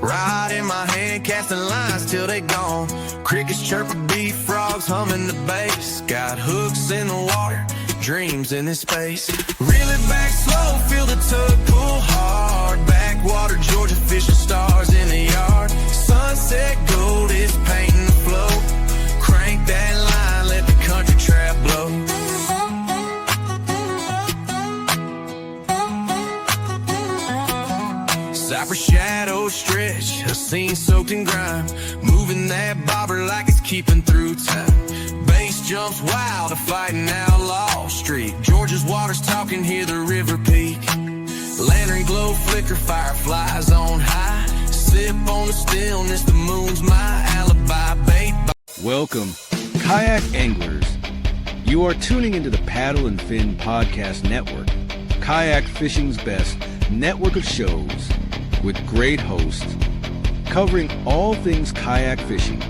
Rod in my hand, casting lines till they gone. Crickets chirping, beef frogs humming the bass. Got hooks in the water, dreams in this space. Reel it back slow, feel the tug pull hard. Backwater Georgia, fishing stars in the yard. Sunset gold is painting the flow. Crank that line, let the country trap blow. Cypress shadows stretch, a scene soaked in grime. Moving that bobber like it's keeping through time. Bass jumps wild, a fighting outlaw streak. Georgia's waters talking, hear the river peak. Lantern glow, flicker, fireflies on high. Sip on the stillness, the moon's my alibi. Bait. Welcome, kayak anglers. You are tuning into the Paddle and Fin Podcast Network, kayak fishing's best network of shows with great hosts covering all things kayak fishing,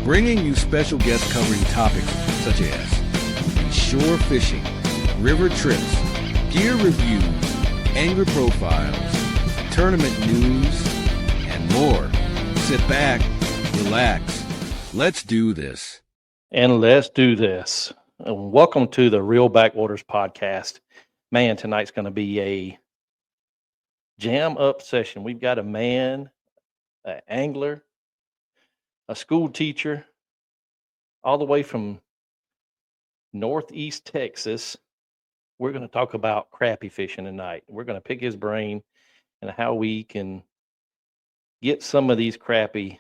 bringing you special guests covering topics such as shore fishing, river trips, gear reviews, angler profiles, tournament news, and more. Sit back, relax, let's do this. And let's do this. And welcome to the Reel Backwaters Podcast. Man, tonight's going to be a jam up session. We've got a man, an angler, a school teacher, all the way from Northeast Texas. We're going to talk about crappie fishing tonight. We're going to pick his brain and how we can get some of these crappie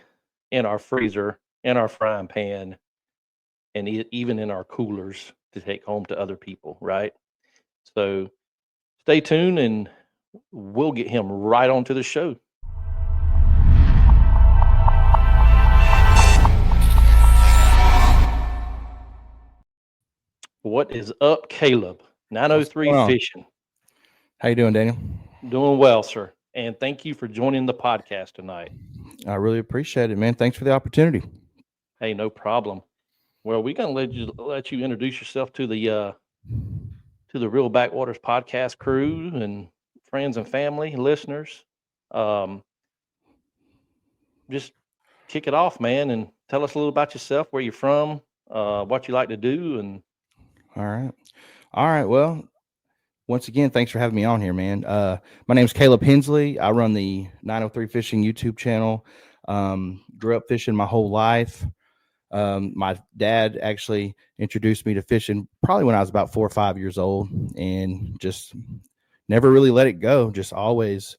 in our freezer, in our frying pan, and even in our coolers to take home to other people, right? So stay tuned and we'll get him right onto the show. What is up, Caleb? 903 Fishing. How you doing, Daniel? Doing well, sir. And thank you for joining the podcast tonight. I really appreciate it, man. Thanks for the opportunity. Hey, no problem. Well, we're gonna let you introduce yourself to the Reel Backwaters Podcast crew and friends and family, listeners. Just kick it off, man, and tell us a little about yourself, where you're from, what you like to do, and All right. Well, once again, thanks for having me on here, man. My name's Caleb Hensley. I run the 903 Fishing YouTube channel. Grew up fishing my whole life. My dad actually introduced me to fishing probably when I was about 4 or 5 years old, and just never really let it go. Just always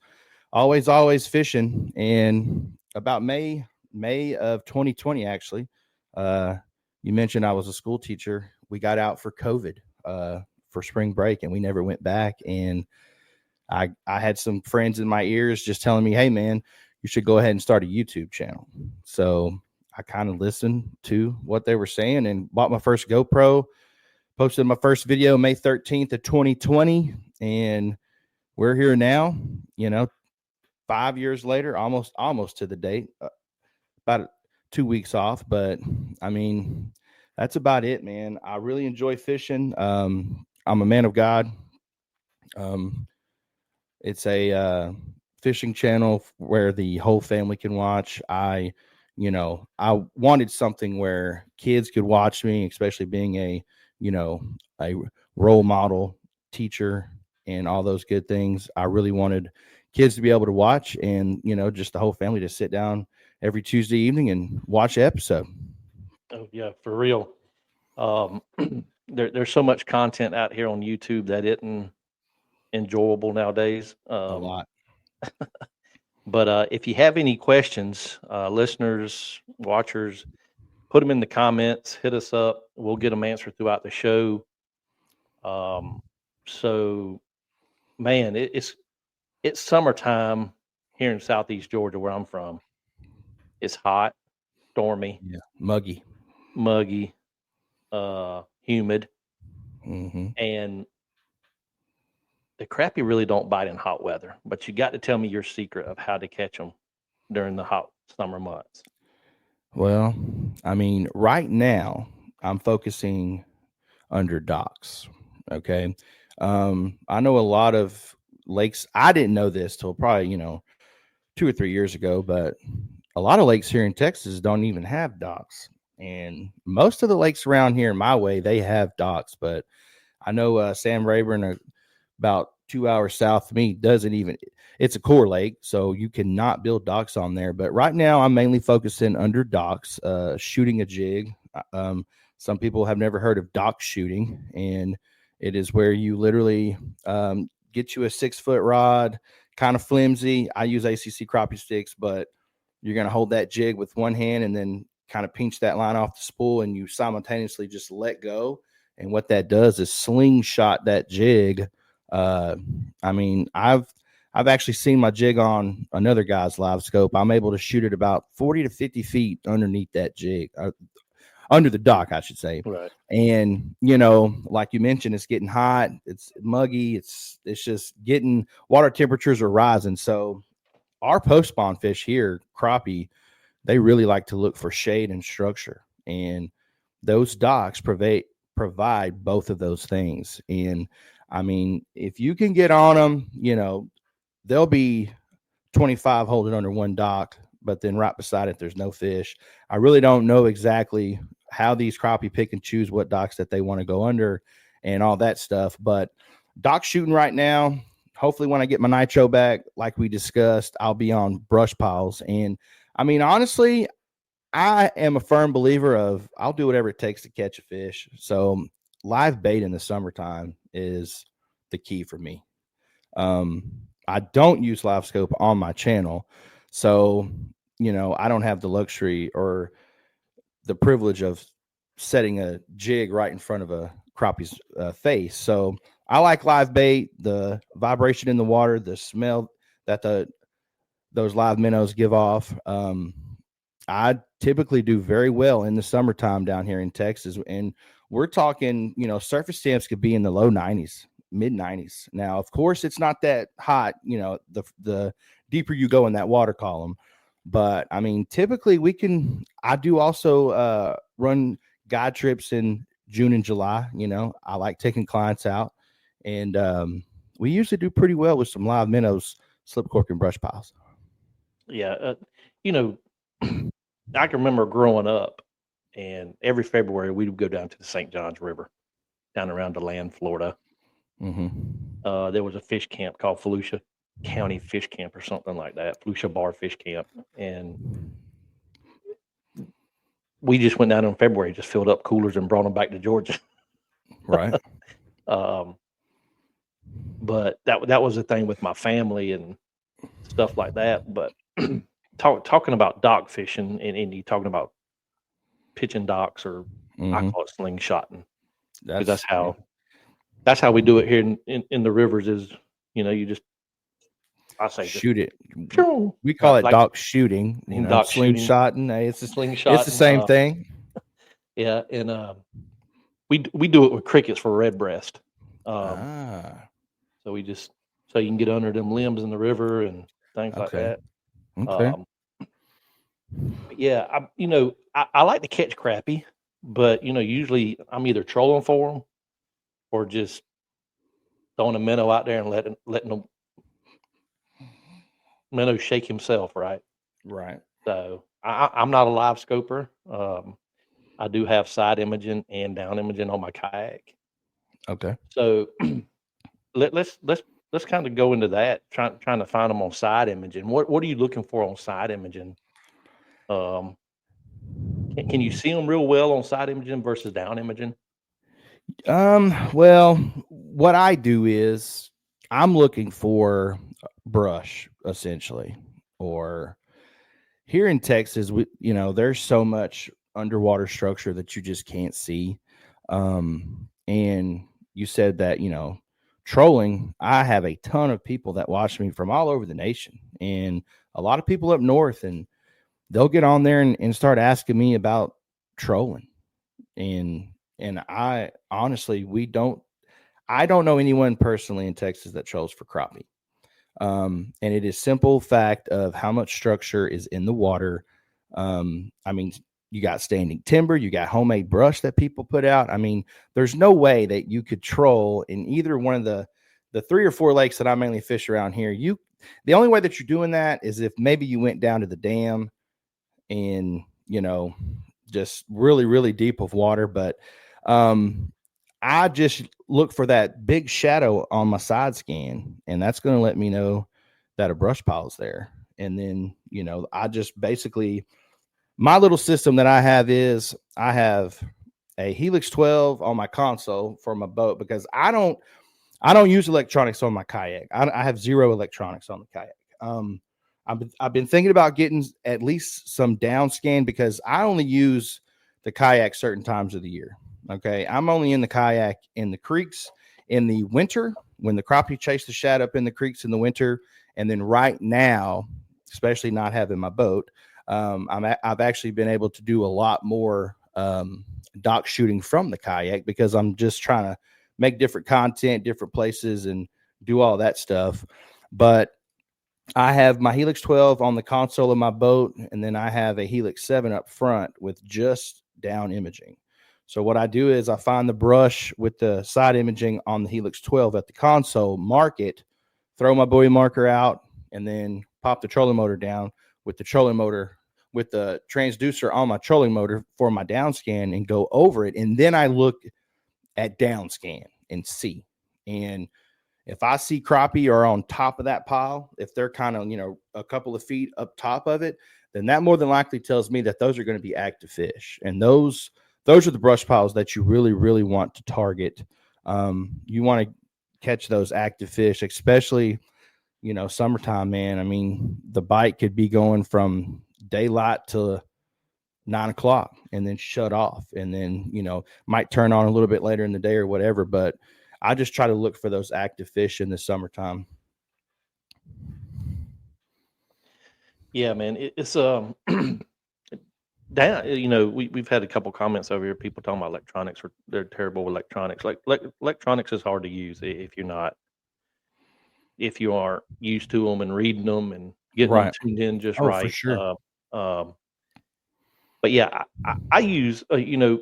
fishing. And about May of 2020, actually, you mentioned I was a school teacher. We got out for COVID for spring break, and we never went back. And I had some friends in my ears just telling me, hey, man, you should go ahead and start a YouTube channel. So I kind of listened to what they were saying and bought my first GoPro, posted my first video May 13th of 2020. And we're here now, 5 years later, almost to the date, about 2 weeks off. But I mean, that's about it, man. I really enjoy fishing. I'm a man of God. It's a fishing channel where the whole family can watch. I wanted something where kids could watch me, especially being a role model teacher and all those good things. I really wanted kids to be able to watch, and, just the whole family to sit down every Tuesday evening and watch an episode. oh yeah, for real. There's so much content out here on YouTube that isn't enjoyable nowadays. A lot. But if you have any questions, listeners, watchers, put them in the comments, hit us up. We'll get them answered throughout the show. So, man, it's summertime here in Southeast Georgia, where I'm from. It's hot, stormy, Muggy, humid, and the crappie really don't bite in hot weather. But you got to tell me your secret of how to catch them during the hot summer months. Well, I mean, right now I'm focusing under docks. Okay. I know a lot of lakes. I didn't know this till probably, 2 or 3 years ago, but a lot of lakes here in Texas don't even have docks. And most of the lakes around here in my way, they have docks. But I know Sam Rayburn, about 2 hours south of me, doesn't even. It's a core lake, so you cannot build docks on there. But right now, I'm mainly focusing under docks, shooting a jig. Some people have never heard of dock shooting, and it is where you literally get you a 6-foot rod, kind of flimsy. I use ACC crappie sticks, but you're going to hold that jig with one hand and then kind of pinch that line off the spool, and you simultaneously just let go. And what that does is slingshot that jig. I mean, I've actually seen my jig on another guy's live scope. I'm able to shoot it about 40 to 50 feet underneath that jig, under the dock, I should say. Right. And, you know, like you mentioned, it's getting hot. It's muggy. It's just getting, water temperatures are rising. So our post-spawn fish here, crappie, they really like to look for shade and structure. And those docks provide both of those things. And, I mean, if you can get on them, you know, they'll be 25 holding under one dock, but then right beside it, there's no fish. I really don't know exactly how these crappie pick and choose what docks that they want to go under and all that stuff. But dock shooting right now, hopefully when I get my nitro back, like we discussed, I'll be on brush piles. And I mean, honestly, I am a firm believer of I'll do whatever it takes to catch a fish. So live bait in the summertime is the key for me. I don't use live scope on my channel. So, you know, I don't have the luxury or the privilege of setting a jig right in front of a crappie's face. So I like live bait, the vibration in the water, the smell that those live minnows give off. I typically do very well in the summertime down here in Texas. And we're talking, you know, surface temps could be in the low 90s, mid 90s. Now, of course, it's not that hot, you know, the deeper you go in that water column. But I mean, typically I do also run guide trips in June and July. You know, I like taking clients out, and we usually do pretty well with some live minnows, slip cork, and brush piles. Yeah. You know, I can remember growing up, and every February we would go down to the St. Johns River, down around DeLand, Florida. Mm-hmm. There was a fish camp called Volusia County Fish Camp or something like that, Volusia Bar Fish Camp. And we just went down in February, just filled up coolers and brought them back to Georgia. Right. But that was the thing with my family and stuff like that. But talking about dock fishing and you talking about pitching docks, or I call it slingshotting, because that's how we do it here in the rivers. Is, you know, you just, I say, shoot it. Shoo. We call it dock shooting. You know, dock slingshotting. Hey, it's slingshot. It's the same thing. Yeah, and we do it with crickets for redbreast. So you can get under them limbs in the river and things like that. Okay. Yeah, I like to catch crappie, but you know, usually I'm either trolling for them or just throwing a minnow out there and letting the minnow shake himself. Right. So I'm not a live scoper. I do have side imaging and down imaging on my kayak. Okay. So let's kind of go into that, trying to find them on side imaging. What are you looking for on side imaging? Can you see them real well on side imaging versus down imaging? Well, what I do is I'm looking for brush, essentially. Or here in Texas, there's so much underwater structure that you just can't see. And you said that, trolling, I have a ton of people that watch me from all over the nation, and a lot of people up north, and they'll get on there and start asking me about trolling. And I honestly, I don't know anyone personally in Texas that trolls for crappie. And it is simple fact of how much structure is in the water. I mean, you got standing timber, you got homemade brush that people put out. I mean, there's no way that you could troll in either one of the 3 or 4 lakes that I mainly fish around here. the only way that you're doing that is if maybe you went down to the dam and, just really, really deep of water. But I just look for that big shadow on my side scan, and that's going to let me know that a brush pile is there. And then, I just basically, my little system that I have is I have a Helix 12 on my console for my boat, because I don't use electronics on my kayak. I have zero electronics on the kayak. I've been thinking about getting at least some down scan, because I only use the kayak certain times of the year. Okay. I'm only in the kayak in the creeks in the winter when the crappie chase the shad up in the creeks in the winter. And then right now, especially not having my boat, I've actually been able to do a lot more dock shooting from the kayak, because I'm just trying to make different content, different places, and do all that stuff. But I have my Helix 12 on the console of my boat, and then I have a Helix 7 up front with just down imaging. So what I do is I find the brush with the side imaging on the Helix 12 at the console, mark it, throw my buoy marker out, and then pop the trolling motor down with the trolling motor, with the transducer on my trolling motor for my down scan, and go over it. And then I look at down scan and see. And if I see crappie are on top of that pile, if they're kind of, a couple of feet up top of it, then that more than likely tells me that those are going to be active fish. And those are the brush piles that you really, really want to target. You want to catch those active fish, especially, summertime, man. I mean, the bite could be going from daylight to 9 o'clock and then shut off, and then, might turn on a little bit later in the day or whatever. But I just try to look for those active fish in the summertime. Yeah, man, it's down. We've had a couple comments over here. People talking about electronics, or they're terrible with electronics. Like electronics is hard to use if you aren't used to them and reading them and getting them tuned in just right. For sure. But yeah, I use a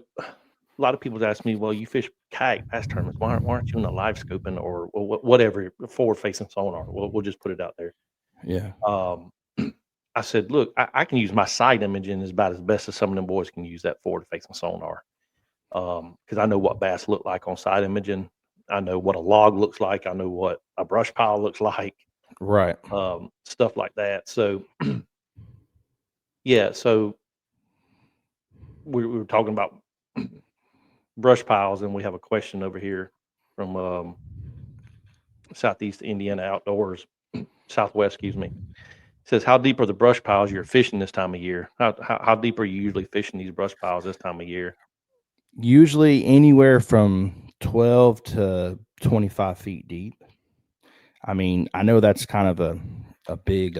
lot of people ask me, well, you fish kayak bass tournaments, why aren't you in the live scoping or whatever, forward facing sonar? We'll just put it out there. Yeah. I said, look, I can use my side imaging as about as best as some of them boys can use that forward facing sonar. Because I know what bass look like on side imaging. I know what a log looks like. I know what a brush pile looks like. Right. Stuff like that. So yeah, so we were talking about brush piles, and we have a question over here from Southeast Indiana Outdoors, Southwest, excuse me. It says, how deep are the brush piles you're fishing this time of year? How deep are you usually fishing these brush piles this time of year? Usually anywhere from 12 to 25 feet deep. I mean, I know that's kind of a big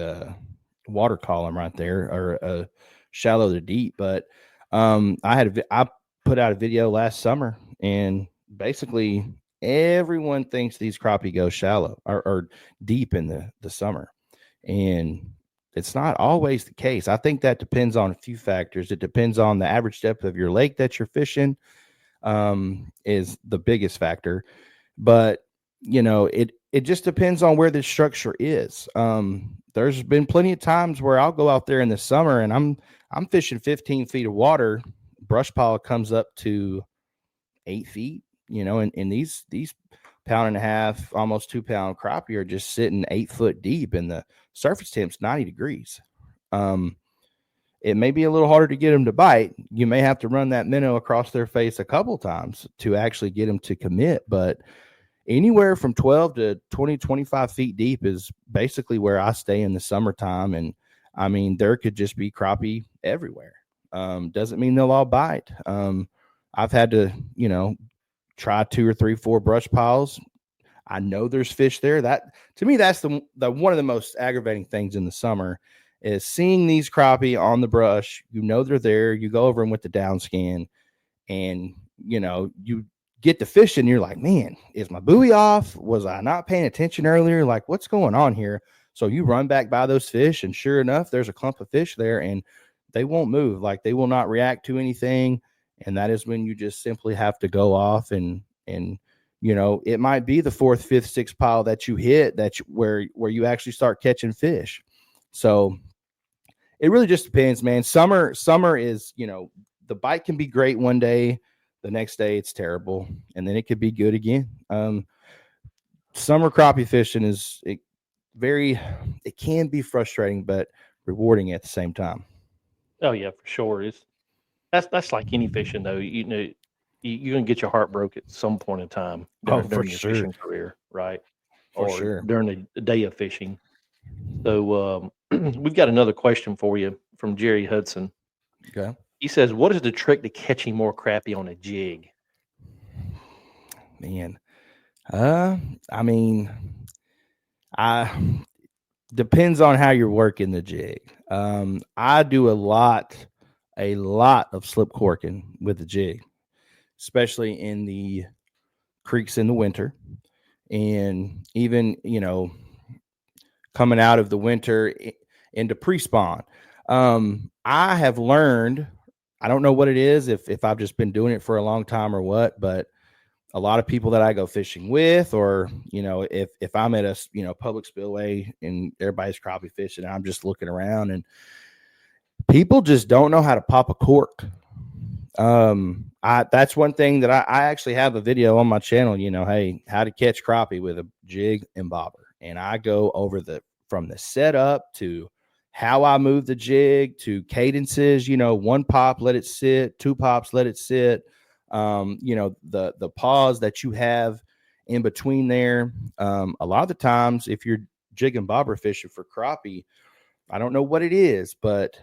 water column right there, or a shallow to deep, but I put out a video last summer, and basically everyone thinks these crappie go shallow or deep in the summer, and it's not always the case. I think that depends on a few factors. It depends on the average depth of your lake that you're fishing, is the biggest factor, but it just depends on where the structure is. There's been plenty of times where I'll go out there in the summer and I'm fishing 15 feet of water. Brush pile comes up to 8 feet, and these pound-and-a-half, almost 2 pound crappie are just sitting 8 foot deep, and the surface temp's 90 degrees. It may be a little harder to get them to bite. You may have to run that minnow across their face a couple times to actually get them to commit, but anywhere from 12 to 20, 25 feet deep is basically where I stay in the summertime. And I mean, there could just be crappie everywhere. Doesn't mean they'll all bite. I've had to, try 2 or 3, 4 brush piles. I know there's fish there. That, to me, that's the one of the most aggravating things in the summer is seeing these crappie on the brush. They're there. You go over them with the down scan, and you get to fishing. You're like, man, is my buoy off? Was I not paying attention earlier? Like, what's going on here? So you run back by those fish, and sure enough, there's a clump of fish there, and they won't move. Like, they will not react to anything. And that is when you just simply have to go off and it might be the fourth, fifth, sixth pile that you hit where you actually start catching fish. So it really just depends, man. Summer is, the bite can be great one day, the next day it's terrible, and then it could be good again. Summer crappie fishing it can be frustrating, but rewarding at the same time. Oh yeah, for sure. That's like any fishing though. You're gonna get your heart broke at some point in time during your fishing career, right? For sure. During the day of fishing. So we've got another question for you from Jerry Hudson. Okay. He says, "What is the trick to catching more crappie on a jig?" Man, depends on how you're working the jig. I do a lot of slip corking with the jig, especially in the creeks in the winter, and even coming out of the winter into pre-spawn. I have learned, I don't know what it is, if I've just been doing it for a long time or what, but a lot of people that I go fishing with, or if I'm at a public spillway and everybody's crappie fishing, and I'm just looking around, and people just don't know how to pop a cork. That's one thing that I actually have a video on my channel, hey, how to catch crappie with a jig and bobber. And I go over from the setup to how I move the jig to cadences, one pop, let it sit, two pops, let it sit. The pause that you have in between there. A lot of the times, if you're jig and bobber fishing for crappie, I don't know what it is, but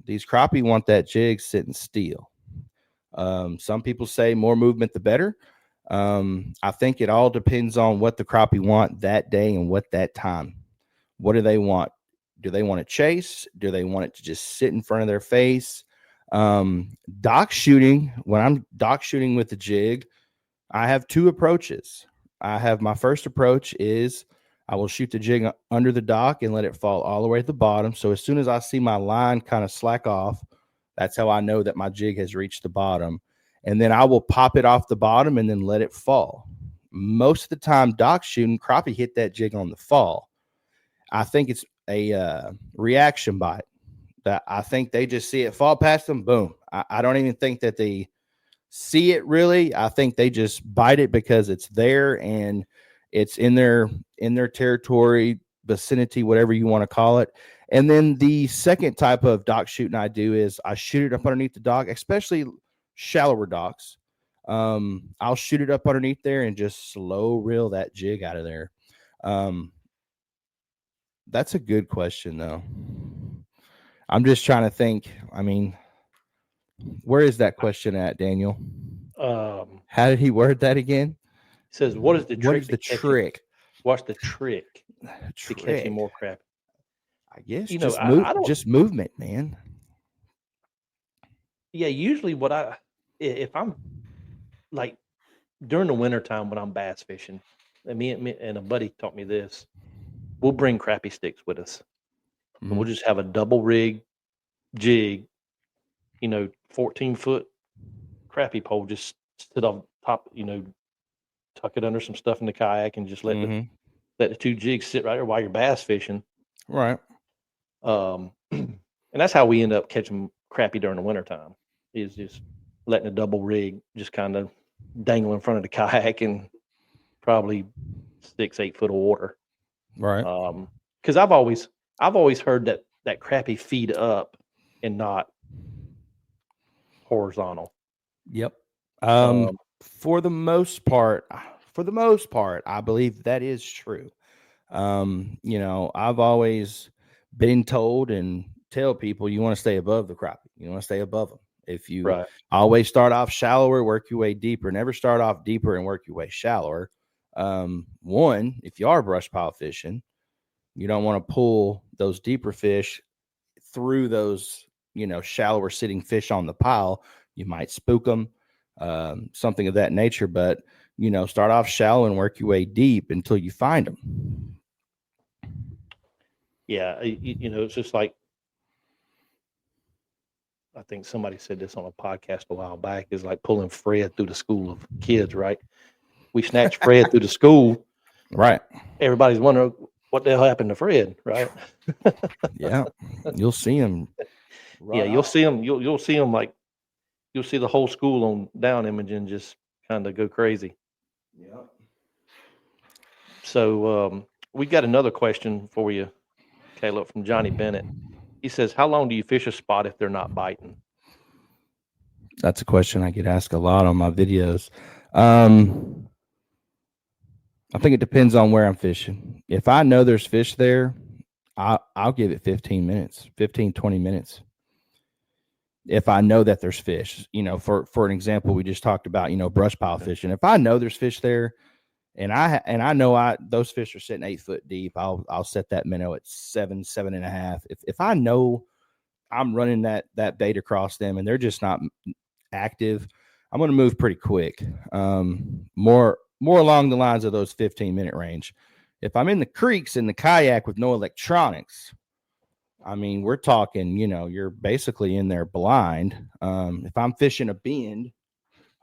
these crappie want that jig sitting still. Some people say more movement, the better. I think it all depends on what the crappie want that day and what that time. What do they want? Do they want to chase? Do they want it to just sit in front of their face? Dock shooting, when I'm dock shooting with the jig, I have two approaches. My first approach is I will shoot the jig under the dock and let it fall all the way at the bottom. So as soon as I see my line kind of slack off, that's how I know that my jig has reached the bottom. And then I will pop it off the bottom and then let it fall. Most of the time, dock shooting, crappie hit that jig on the fall. I think it's a reaction bite. That I think they just see it fall past them, boom. I don't even think that they see it really. I think they just bite it because it's there and it's in their territory, vicinity, whatever you want to call it. And then the second type of dock shooting I do is I shoot it up underneath the dock, especially shallower docks. I'll shoot it up underneath there and just slow reel that jig out of there. That's a good question, though. I'm just trying to think. I mean, where is that question at, Daniel? How did he word that again? He says, "What is the trick? What is the trick? What's the trick to catching more crappie?" I guess just movement, man. Yeah, usually if I'm like during the wintertime when I'm bass fishing, and me and a buddy taught me this, we'll bring crappie sticks with us. Mm-hmm. And we'll just have a double rig jig, 14-foot crappie pole, just sit on top, tuck it under some stuff in the kayak and just let the two jigs sit right there while you're bass fishing. Right. And that's how we end up catching crappie during the wintertime, is just letting a double rig just kind of dangle in front of the kayak in probably 6-8 foot of water. Right. Because I've always heard that crappie feed up and not horizontal. Yep. For the most part, I believe that is true. I've always been told and tell people you want to stay above the crappie. You want to stay above them. If you always start off shallower, work your way deeper. Never start off deeper and work your way shallower. One, if you are brush pile fishing, you don't want to pull those deeper fish through those, shallower sitting fish on the pile. You might spook them, something of that nature. But, start off shallow and work your way deep until you find them. Yeah, it's just like, I think somebody said this on a podcast a while back, is like pulling Fred through the school of kids, right? we snatched Fred through the school. Right. Everybody's wondering what the hell happened to Fred, right? Yeah. You'll see him. Yeah, you'll see him. You'll see him like you'll see the whole school on down imaging just kind of go crazy. Yeah. So we got another question for you, Caleb, from Johnny Bennett. He says, "How long do you fish a spot if they're not biting?" That's a question I get asked a lot on my videos. I think it depends on where I'm fishing. If I know there's fish there, I'll give it 15 minutes, 15, 20 minutes. If I know that there's fish, for an example, we just talked about, brush pile fishing. If I know there's fish there and I know those fish are sitting 8 foot deep, I'll set that minnow at 7.5. If I know I'm running that bait across them and they're just not active, I'm going to move pretty quick. More along the lines of those 15-minute range. If I'm in the creeks in the kayak with no electronics, I mean, we're talking, you're basically in there blind. If I'm fishing a bend,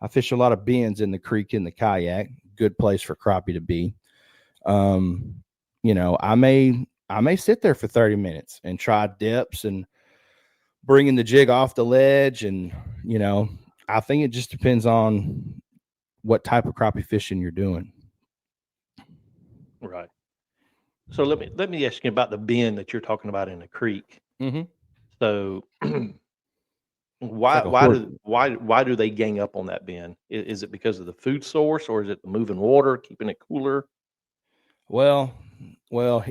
I fish a lot of bends in the creek in the kayak. Good place for crappie to be. I may sit there for 30 minutes and try depths and bringing the jig off the ledge. And, I think it just depends on what type of crappie fishing you're doing. Right. So let me ask you about the bend that you're talking about in the creek. Mm-hmm. So why do they gang up on that bend? Is it because of the food source, or is it the moving water, keeping it cooler? Well,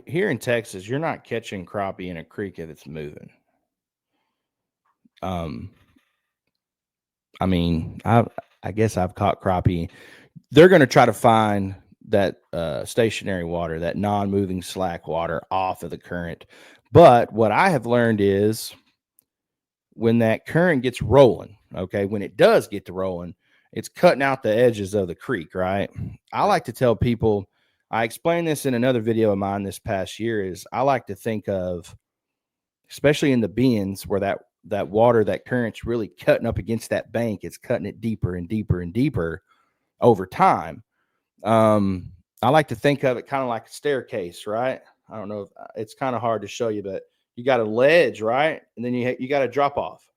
here in Texas, you're not catching crappie in a creek if it's moving. I mean, I guess I've caught crappie. They're going to try to find that stationary water, that non-moving slack water off of the current. But what I have learned is when that current gets rolling, okay, when it does get to rolling, it's cutting out the edges of the creek, right? I like to tell people, I explained this in another video of mine this past year, is I like to think of, especially in the bends where that water, that current's really cutting up against that bank, it's cutting it deeper and deeper and deeper over time. I like to think of it kind of like a staircase, right? I don't know if it's kind of hard to show you, but you got a ledge, right? And then you got a drop off.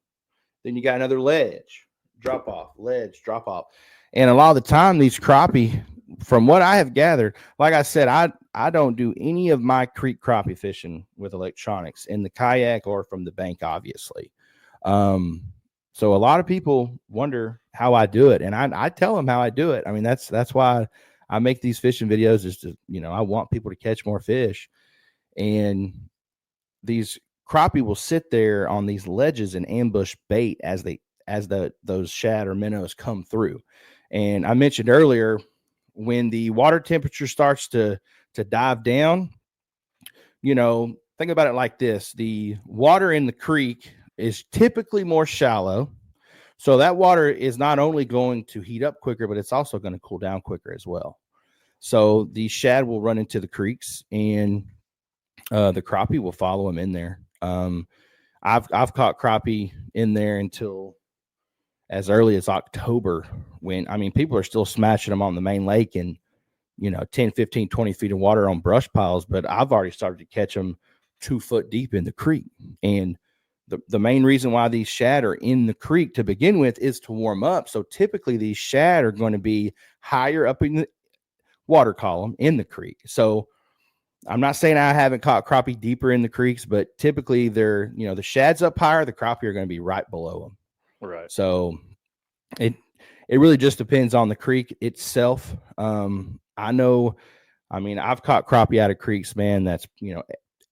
Then you got another ledge, drop off, ledge, drop off. And a lot of the time, these crappie, from what I have gathered, like I said, I don't do any of my creek crappie fishing with electronics in the kayak or from the bank, obviously. So a lot of people wonder how I do it, and I tell them how I do it. I mean, that's why I make these fishing videos, is to, I want people to catch more fish. And these crappie will sit there on these ledges and ambush bait as those shad or minnows come through. And I mentioned earlier, when the water temperature starts to dive down, think about it like this. The water in the creek is typically more shallow. So that water is not only going to heat up quicker, but it's also going to cool down quicker as well. So the shad will run into the creeks, and the crappie will follow them in there. I've caught crappie in there until as early as October, when, I mean, people are still smashing them on the main lake and, 10, 15, 20 feet of water on brush piles, but I've already started to catch them 2 foot deep in the creek. And the main reason why these shad are in the creek to begin with is to warm up. So typically these shad are going to be higher up in the water column in the creek. So I'm not saying I haven't caught crappie deeper in the creeks, but typically they're, the shad's up higher, the crappie are going to be right below them. Right. So it really just depends on the creek itself. I've caught crappie out of creeks, man, that's,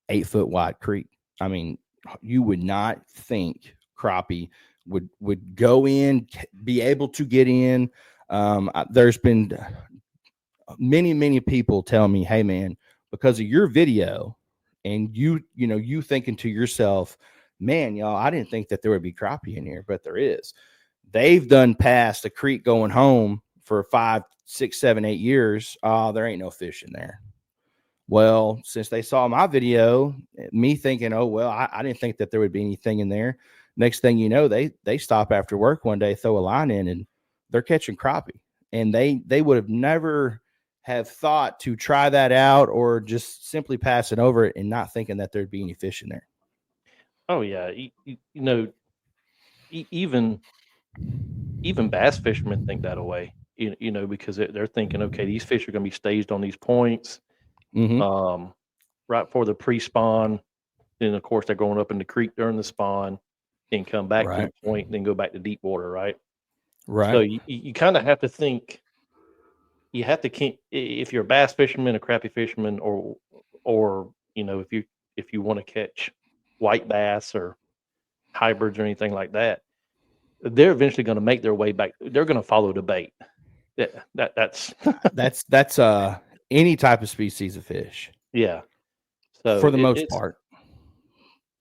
8 foot wide creek. I mean, you would not think crappie would go in, be able to get in. There's been many people tell me, hey man, because of your video and you thinking to yourself, man, y'all, I didn't think that there would be crappie in here, but there is. They've done past the creek going home for 5, 6, 7, 8 years. There ain't no fish in there. Well, since they saw my video, me thinking, oh, well, I didn't think that there would be anything in there. Next thing you know, they stop after work one day, throw a line in, and they're catching crappie. and they would have never have thought to try that out or just simply pass it over and not thinking that there'd be any fish in there. Oh yeah, even bass fishermen think that away. Because they're thinking, okay, these fish are going to be staged on these points, right for the pre-spawn. Then of course they're going up in the creek during the spawn, and come back to the point, then go back to deep water, right? Right. So you kind of have to think. You have to keep, if you're a bass fisherman, a crappie fisherman, or if you want to catch white bass or hybrids or anything like that, they're eventually going to make their way back. They're going to follow the bait. That's that's any type of species of fish. Yeah. So for the most part.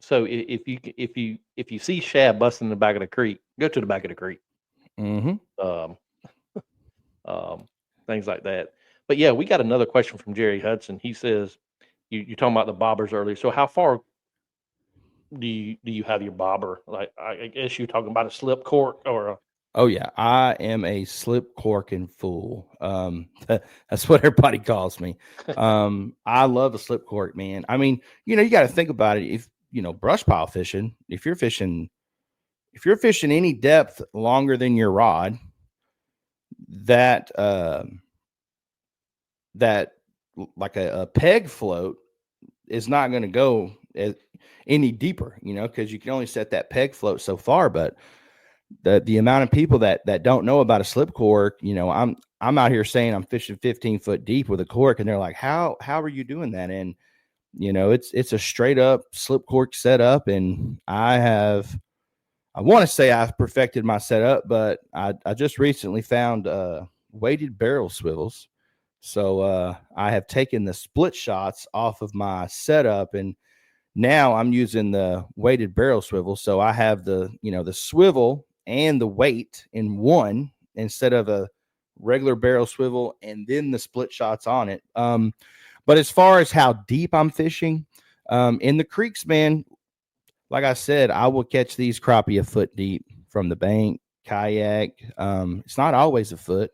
So if you see shad busting in the back of the creek, go to the back of the creek. Things like that. But yeah, we got another question from Jerry Hudson. He says, you're talking about the bobbers earlier. So how far do you have your bobber? Like, I guess you're talking about a slip cork or a... Oh yeah, I am a slip corking fool. That's what everybody calls me. I love a slip cork, man. I mean, you got to think about it. If brush pile fishing, if you're fishing any depth longer than your rod, that like a peg float is not going to go any deeper, because you can only set that peg float so far. But the amount of people that don't know about a slip cork, I'm out here saying I'm fishing 15 foot deep with a cork, and they're like, how are you doing that? And it's a straight up slip cork setup, and I want to say I've perfected my setup, but I just recently found weighted barrel swivels. So I have taken the split shots off of my setup, and now I'm using the weighted barrel swivel. So I have the swivel and the weight in one instead of a regular barrel swivel and then the split shots on it. But as far as how deep I'm fishing, in the creeks, man, like I said, I will catch these crappie a foot deep from the bank, kayak. It's not always a foot.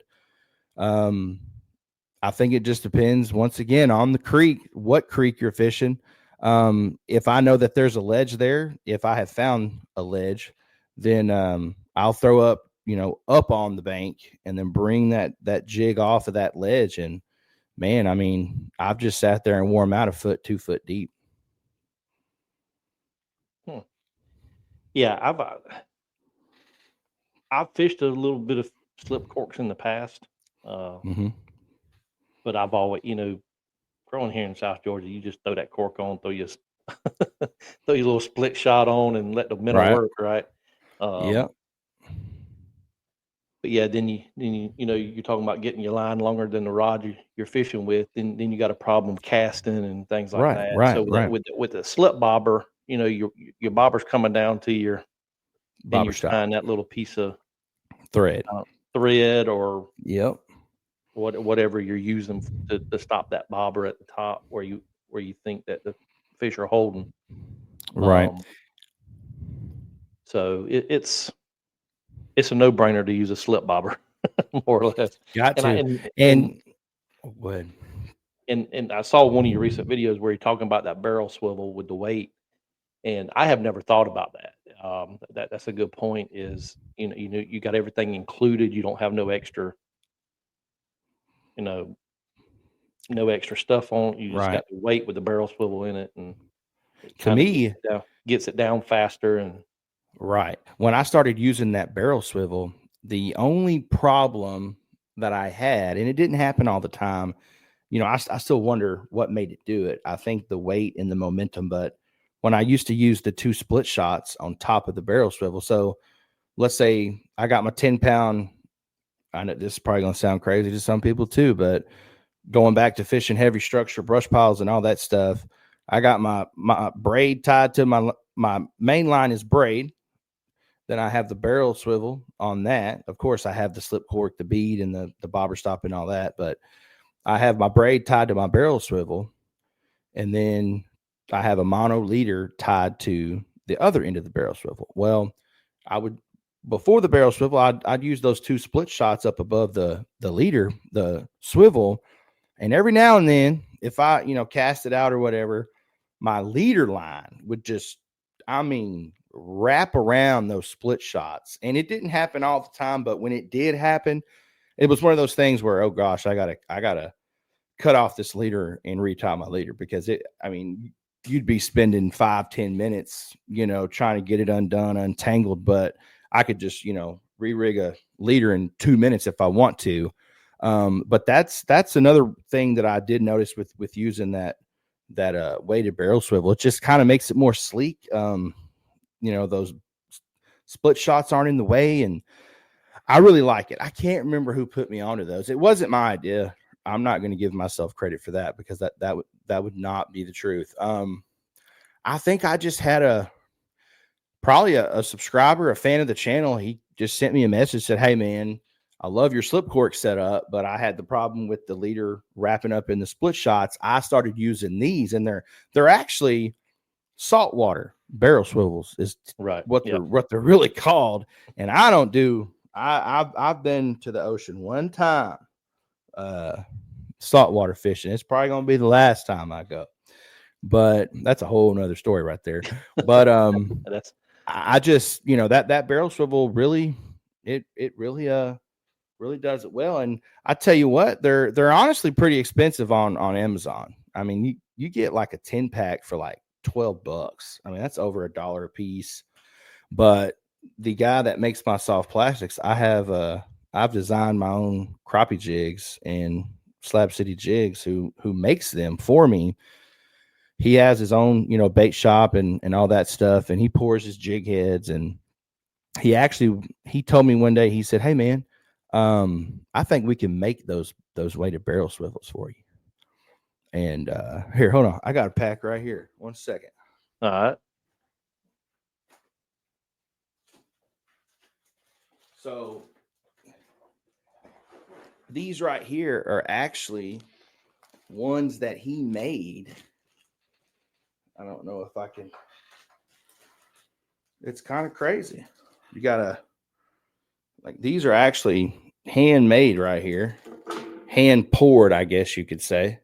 I think it just depends, once again, on the creek, what creek you're fishing. If I know that there's a ledge there, if I have found a ledge, then I'll throw up, up on the bank and then bring that jig off of that ledge. And man, I mean, I've just sat there and wore them out 2 foot deep. Yeah, I've fished a little bit of slip corks in the past. But I've always, growing here in South Georgia, you just throw that cork on, throw your little split shot on, and let the minnow work, right? Yeah. But yeah, then you're talking about getting your line longer than the rod you're fishing with, then you got a problem casting and things like that. So with the slip bobber, your bobber's coming down to your bobber, you're tying that little piece of thread or whatever you're using to stop that bobber at the top where you think that the fish are holding. Right. So it's a no-brainer to use a slip bobber, more or less. Got to. And I saw one of your recent videos where you're talking about that barrel swivel with the weight, and I have never thought about that. That's a good point. Is you got everything included. You don't have no extra. No extra stuff on it. You just got the weight with the barrel swivel in it, and to me, gets it down faster. And when I started using that barrel swivel, the only problem that I had, and it didn't happen all the time, I still wonder what made it do it. I think the weight and the momentum, but when I used to use the 2 split shots on top of the barrel swivel, so let's say I got my 10-pound. I know this is probably going to sound crazy to some people too, but going back to fishing heavy structure, brush piles and all that stuff, I got my braid tied to my main line is braid. Then I have the barrel swivel on that. Of course, I have the slip cork, the bead, and the bobber stop and all that, but I have my braid tied to my barrel swivel. And then I have a mono leader tied to the other end of the barrel swivel. Well, I would before the barrel swivel, I'd use those 2 split shots up above the leader, the swivel. And every now and then, if I, cast it out or whatever, my leader line would just, wrap around those split shots. And it didn't happen all the time, but when it did happen, it was one of those things where, oh gosh, I gotta cut off this leader and retie my leader, because you'd be spending 5-10 minutes, trying to get it undone, untangled, but I could just, re-rig a leader in 2 minutes if I want to. But that's another thing that I did notice with using that weighted barrel swivel. It just kind of makes it more sleek. Those split shots aren't in the way, and I really like it. I can't remember who put me onto those. It wasn't my idea. I'm not going to give myself credit for that, because that would not be the truth. I think I just had probably a subscriber, a fan of the channel. He just sent me a message, said, "Hey man, I love your slip cork setup, but I had the problem with the leader wrapping up in the split shots. I started using these, and they're actually saltwater barrel swivels is right what they're really called." And I don't do. I've been to the ocean one time, saltwater fishing. It's probably gonna be the last time I go, but that's a whole nother story right there. But that's I just that barrel swivel really it really does it well. And I tell you what, they're honestly pretty expensive on Amazon. I mean, you get like a 10-pack for like $12. I mean, that's over $1 a piece. But the guy that makes my soft plastics, I've designed my own crappie jigs, and Slab City Jigs, who makes them for me. He has his own, bait shop and all that stuff, and he pours his jig heads. And he told me one day, he said, "Hey man, I think we can make those weighted barrel swivels for you." And here, hold on, I got a pack right here. 1 second. all right. So these right here are actually ones that he made. I don't know if I can. It's kind of crazy. You gotta, like, these are actually handmade right here, hand poured, I guess you could say.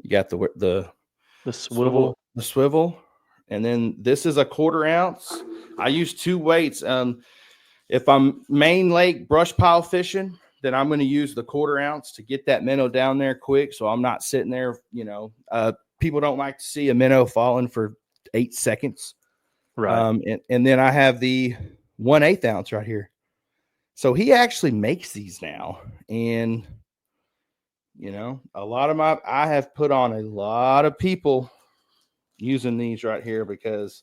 You got the swivel, and then this is a 1/4 ounce. I use 2 weights. If I'm main lake brush pile fishing, then I'm going to use the 1/4 ounce to get that minnow down there quick, so I'm not sitting there. People don't like to see a minnow falling for 8 seconds. Right. And then I have the 1/8 ounce right here. So he actually makes these now. And, I have put on a lot of people using these right here, because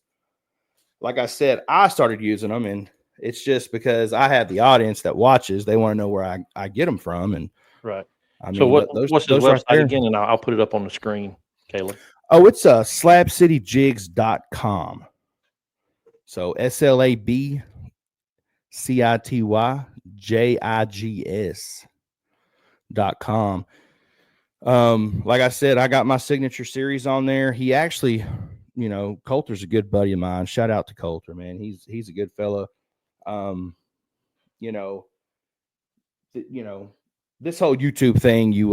like I said, I started using them, and it's just because I have the audience that watches. They want to know where I get them from. And right. I mean, So what's the website right again? And I'll put it up on the screen, Caleb. Oh, it's slabcityjigs.com. So slabcityjigs.com. Like I said, I got my signature series on there. He actually, Coulter's a good buddy of mine. Shout out to Coulter, man. He's a good fellow. This whole YouTube thing, you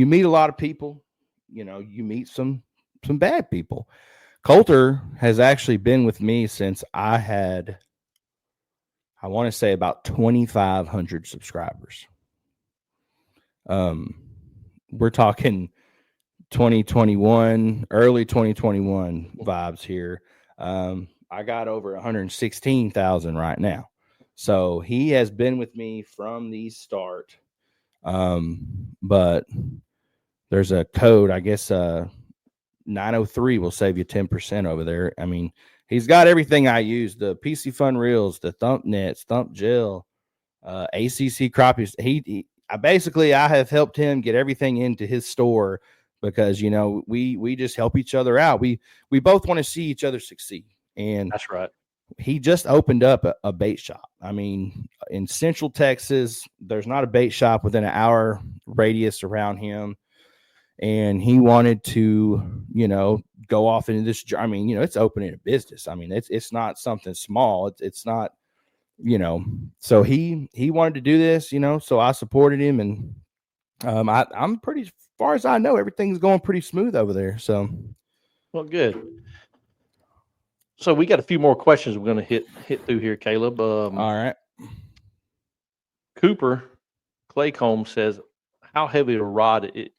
meet a lot of people. You meet some bad people. Coulter has actually been with me since I had, I want to say, about 2,500 subscribers. We're talking 2021, early 2021 vibes here. I got over 116,000 right now. So he has been with me from the start. But there's a code, I guess, 903 will save you 10% over there. I mean, he's got everything I use: the PC Fun reels, the thump nets, thump gel, ACC crappies. I have helped him get everything into his store, because we just help each other out. We both want to see each other succeed. And that's right. He just opened up a bait shop. I mean, in Central Texas, there's not a bait shop within an hour radius around him. and he wanted to, go off into this. I mean, it's opening a business. I mean, it's not something small. It's not, so he wanted to do this, so I supported him, and I'm pretty, as far as I know, everything's going pretty smooth over there. So, Well, good. So we got a few more questions we're going to hit through here, Caleb. all right. Cooper Claycomb says, "How heavy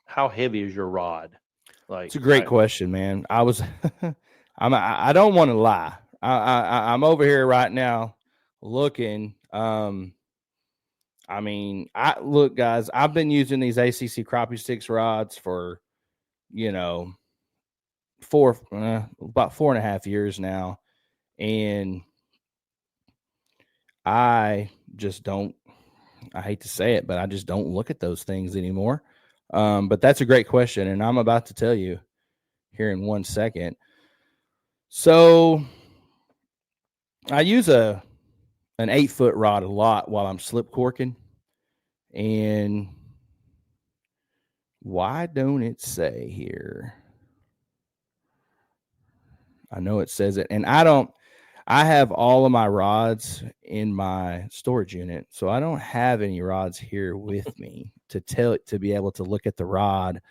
How heavy is your rod?" Like, it's a great question, man. I don't want to lie. I'm over here right now looking. Look, guys, I've been using these ACC crappie sticks rods for, about 4.5 years now. And I just don't, I hate to say it, but I just don't look at those things anymore. But that's a great question, and I'm about to tell you here in 1 second. So I use an 8-foot rod a lot while I'm slip corking. And why don't it say here? I know it says it, and I have all of my rods in my storage unit, so I don't have any rods here with me to be able to look at the rod.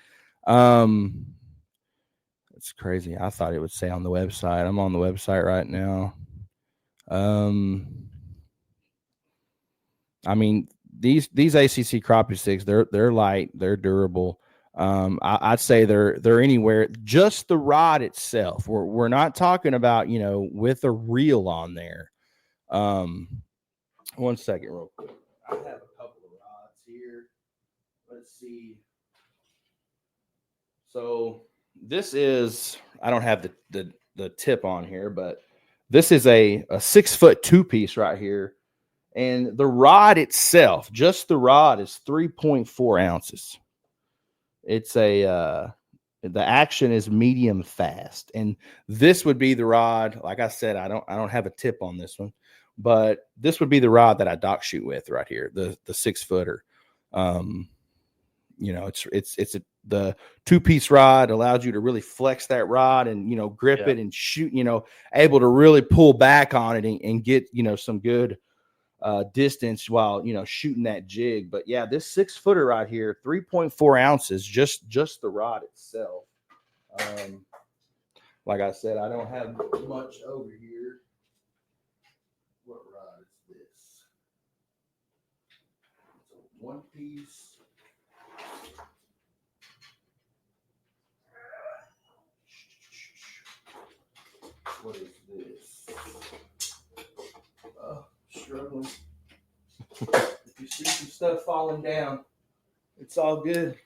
It's crazy. I thought it would say on the website. I'm on the website right now. I mean, these ACC crappie sticks, they're light, they're durable. I'd say they're anywhere, just the rod itself. We're not talking about, with a reel on there. 1 second, real quick. I have a couple of rods here. Let's see. So this is, I don't have the tip on here, but this is a 6-foot 2-piece right here. And the rod itself, just the rod, is 3.4 ounces. It's the action is medium fast, and this would be the rod. Like I said, I don't have a tip on this one, but this would be the rod that I dock shoot with right here, the 6-footer. It's the 2-piece rod allows you to really flex that rod and grip it and shoot. Able to really pull back on it and get some good distance while shooting that jig. But yeah, this 6-footer right here, 3.4 ounces, just the rod itself. Like I said, I don't have much over here. What rod is this? It's a 1-piece. What is this? Struggling. If you see some stuff falling down, it's all good.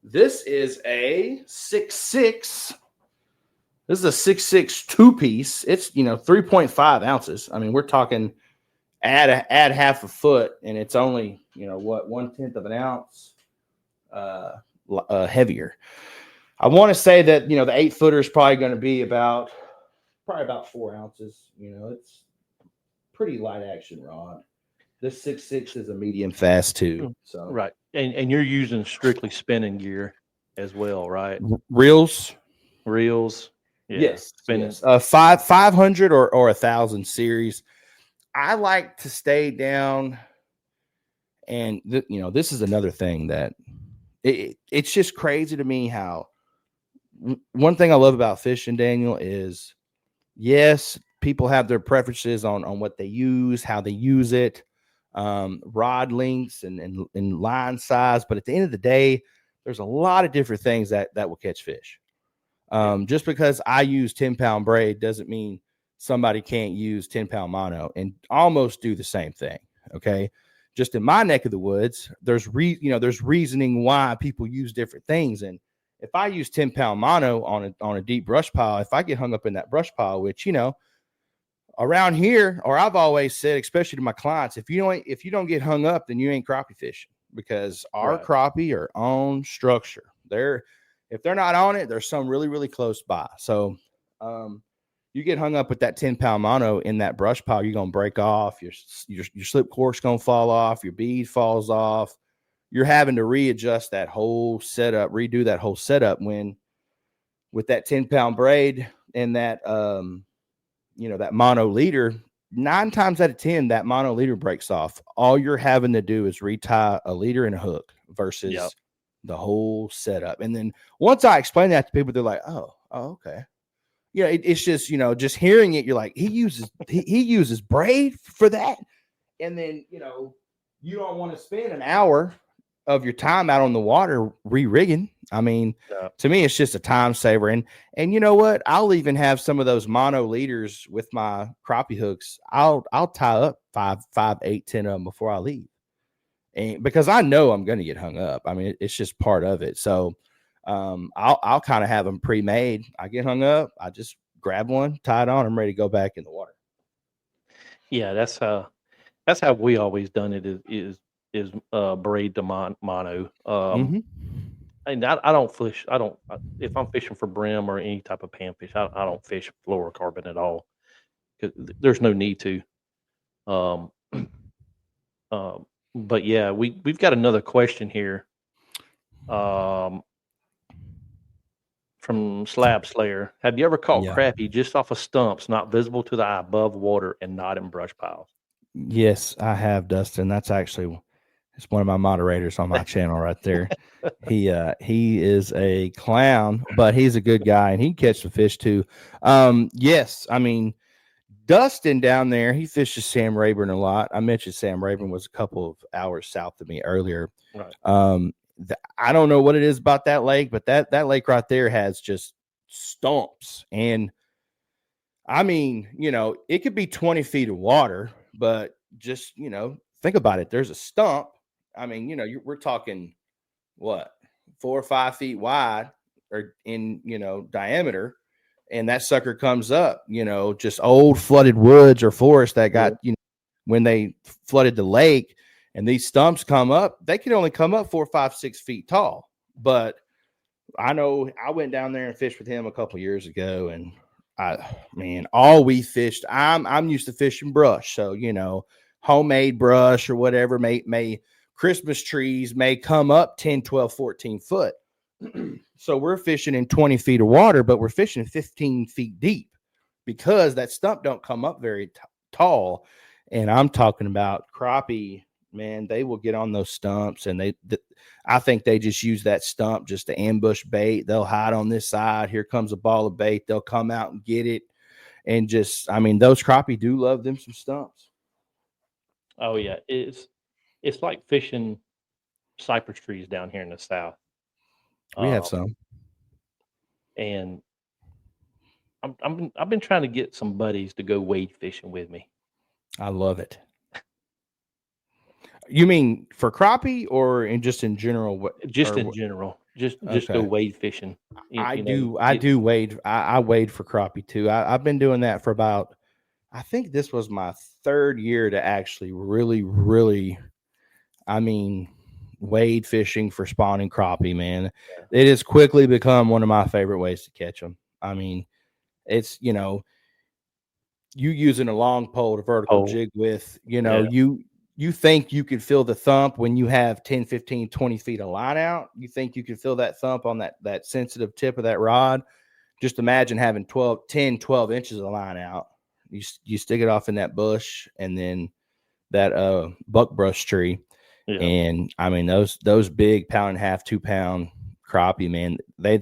This is a 6.6. This is a 6.6 2-piece. It's 3.5 ounces. I mean, we're talking add half a foot, and it's only 1/10 of an ounce heavier. I want to say that the 8-footer is probably going to be about 4 ounces. It's pretty light action rod. This 6.6 is a medium fast too. So right, and you're using strictly spinning gear as well, right? Reels. Yeah, Yes, spinning. Yes. 500 or 1,000 series. I like to stay down, and this is another thing that it's just crazy to me how one thing I love about fishing, Daniel, is yes, people have their preferences on what they use, how they use it, rod lengths and line size. But at the end of the day, there's a lot of different things that will catch fish. Just because I use 10-pound braid doesn't mean somebody can't use 10-pound mono and almost do the same thing. Okay. Just in my neck of the woods, there's reasoning why people use different things. And if I use 10-pound mono on a deep brush pile, if I get hung up in that brush pile, which, around here, or I've always said, especially to my clients, if you don't get hung up, then you ain't crappie fishing, because our crappie are on structure. If they're not on it, there's some really, really close by. So, you get hung up with that 10-pound mono in that brush pile, you're going to break off. Your slip cork's going to fall off. Your bead falls off. you're having to readjust that whole setup, redo that whole setup when with that 10-pound braid and that, that mono leader, 9 times out of 10, that mono leader breaks off. All you're having to do is retie a leader and a hook versus the whole setup. And then once I explain that to people, they're like, oh, okay. Yeah, it's just, just hearing it, you're like, he uses braid for that. And then, you don't want to spend an hour of your time out on the water re-rigging. I mean, to me, it's just a time saver. And you know what? I'll even have some of those mono leaders with my crappie hooks. I'll tie up 5, 8, 10 of them before I leave. And because I know I'm going to get hung up. I mean, it's just part of it. So I'll kind of have them pre-made. I get hung up. I just grab one, tie it on. I'm ready to go back in the water. Yeah, that's how we always done it is braid to mono. And I don't fish. If I'm fishing for brim or any type of panfish, I don't fish fluorocarbon at all because there's no need to. But yeah, we've got another question here. From Slab Slayer. Have you ever caught crappie just off of stumps, not visible to the eye, above water, and not in brush piles? Yes, I have, Dustin. It's one of my moderators on my channel right there. He is a clown, but he's a good guy and he catch the fish too. Yes, I mean Dustin down there, he fishes Sam Rayburn a lot. I mentioned Sam Rayburn was a couple of hours south of me earlier. Right. I don't know what it is about that lake, but that lake right there has just stumps. And I mean, it could be 20 feet of water, but just, think about it. There's a stump. I mean, we're talking what, 4 or 5 feet wide or in, diameter. And that sucker comes up, just old flooded woods or forest that got, when they flooded the lake and these stumps come up, they can only come up 4, 5, 6 feet tall. But I know I went down there and fished with him a couple of years ago and all we fished, I'm used to fishing brush. So, homemade brush or whatever may Christmas trees may come up 10, 12, 14 foot. So we're fishing in 20 feet of water, but we're fishing 15 feet deep because that stump don't come up very tall. And I'm talking about crappie, man, they will get on those stumps and I think they just use that stump just to ambush bait. They'll hide on this side. Here comes a ball of bait. They'll come out and get it. And just, I mean, those crappie do love them some stumps. Oh yeah. It's like fishing cypress trees down here in the South. We have some. And I've been trying to get some buddies to go wade fishing with me. I love it. You mean for crappie or in general? Just in general. Just go wade fishing. I do wade. I wade for crappie too. I've been doing that for about, I think this was my 3rd year to actually really, really, wade fishing for spawning crappie, man. Yeah. It has quickly become one of my favorite ways to catch them. I mean, it's, you using a long pole to vertical jig with, you think you could feel the thump when you have 10, 15, 20 feet of line out. You think you could feel that thump on that sensitive tip of that rod. Just imagine having 10, 12 inches of line out. You stick it off in that bush and then that buckbrush tree. Yeah. And I mean, those big 1.5 pound, 2 pound crappie, man, they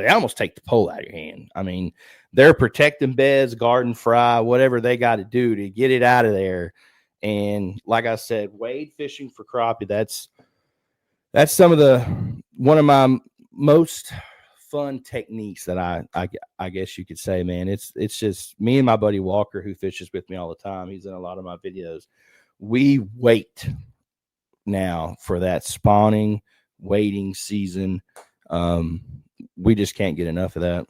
almost take the pole out of your hand. I mean, they're protecting beds, garden fry, whatever they got to do to get it out of there. And like I said, wade fishing for crappie, that's one of my most fun techniques that I guess you could say, man. It's just me and my buddy Walker, who fishes with me all the time. He's in a lot of my videos. We wait now for that spawning wading season. We just can't get enough of that.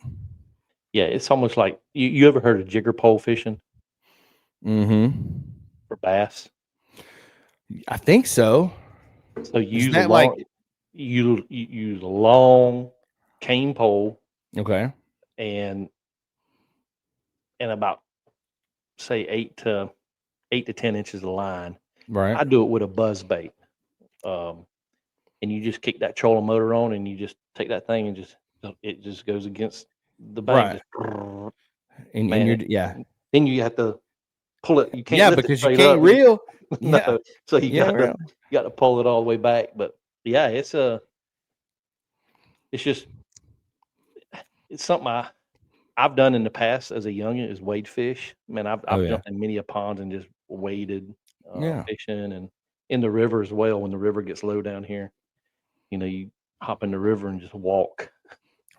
Yeah, it's almost like you ever heard of jigger pole fishing? Mm-hmm. For bass? I think so. So you use a long cane pole. Okay. And about say 8 to 10 inches of line. Right. I do it with a buzz bait. and you just kick that trolling motor on, and you just take that thing and it just goes against the bank. Right. Just, And man, you're then you have to pull it. You can't yeah, lift it because you straight can't up. reel. No, Yeah. so you Yeah, got to pull it all the way back. But yeah, it's something I've done in the past as a youngin is wade fish. Man, I've Oh, yeah. jumped in many a ponds and just waded Yeah. fishing, and in the river as well. When the river gets low down here, you hop in the river and just walk.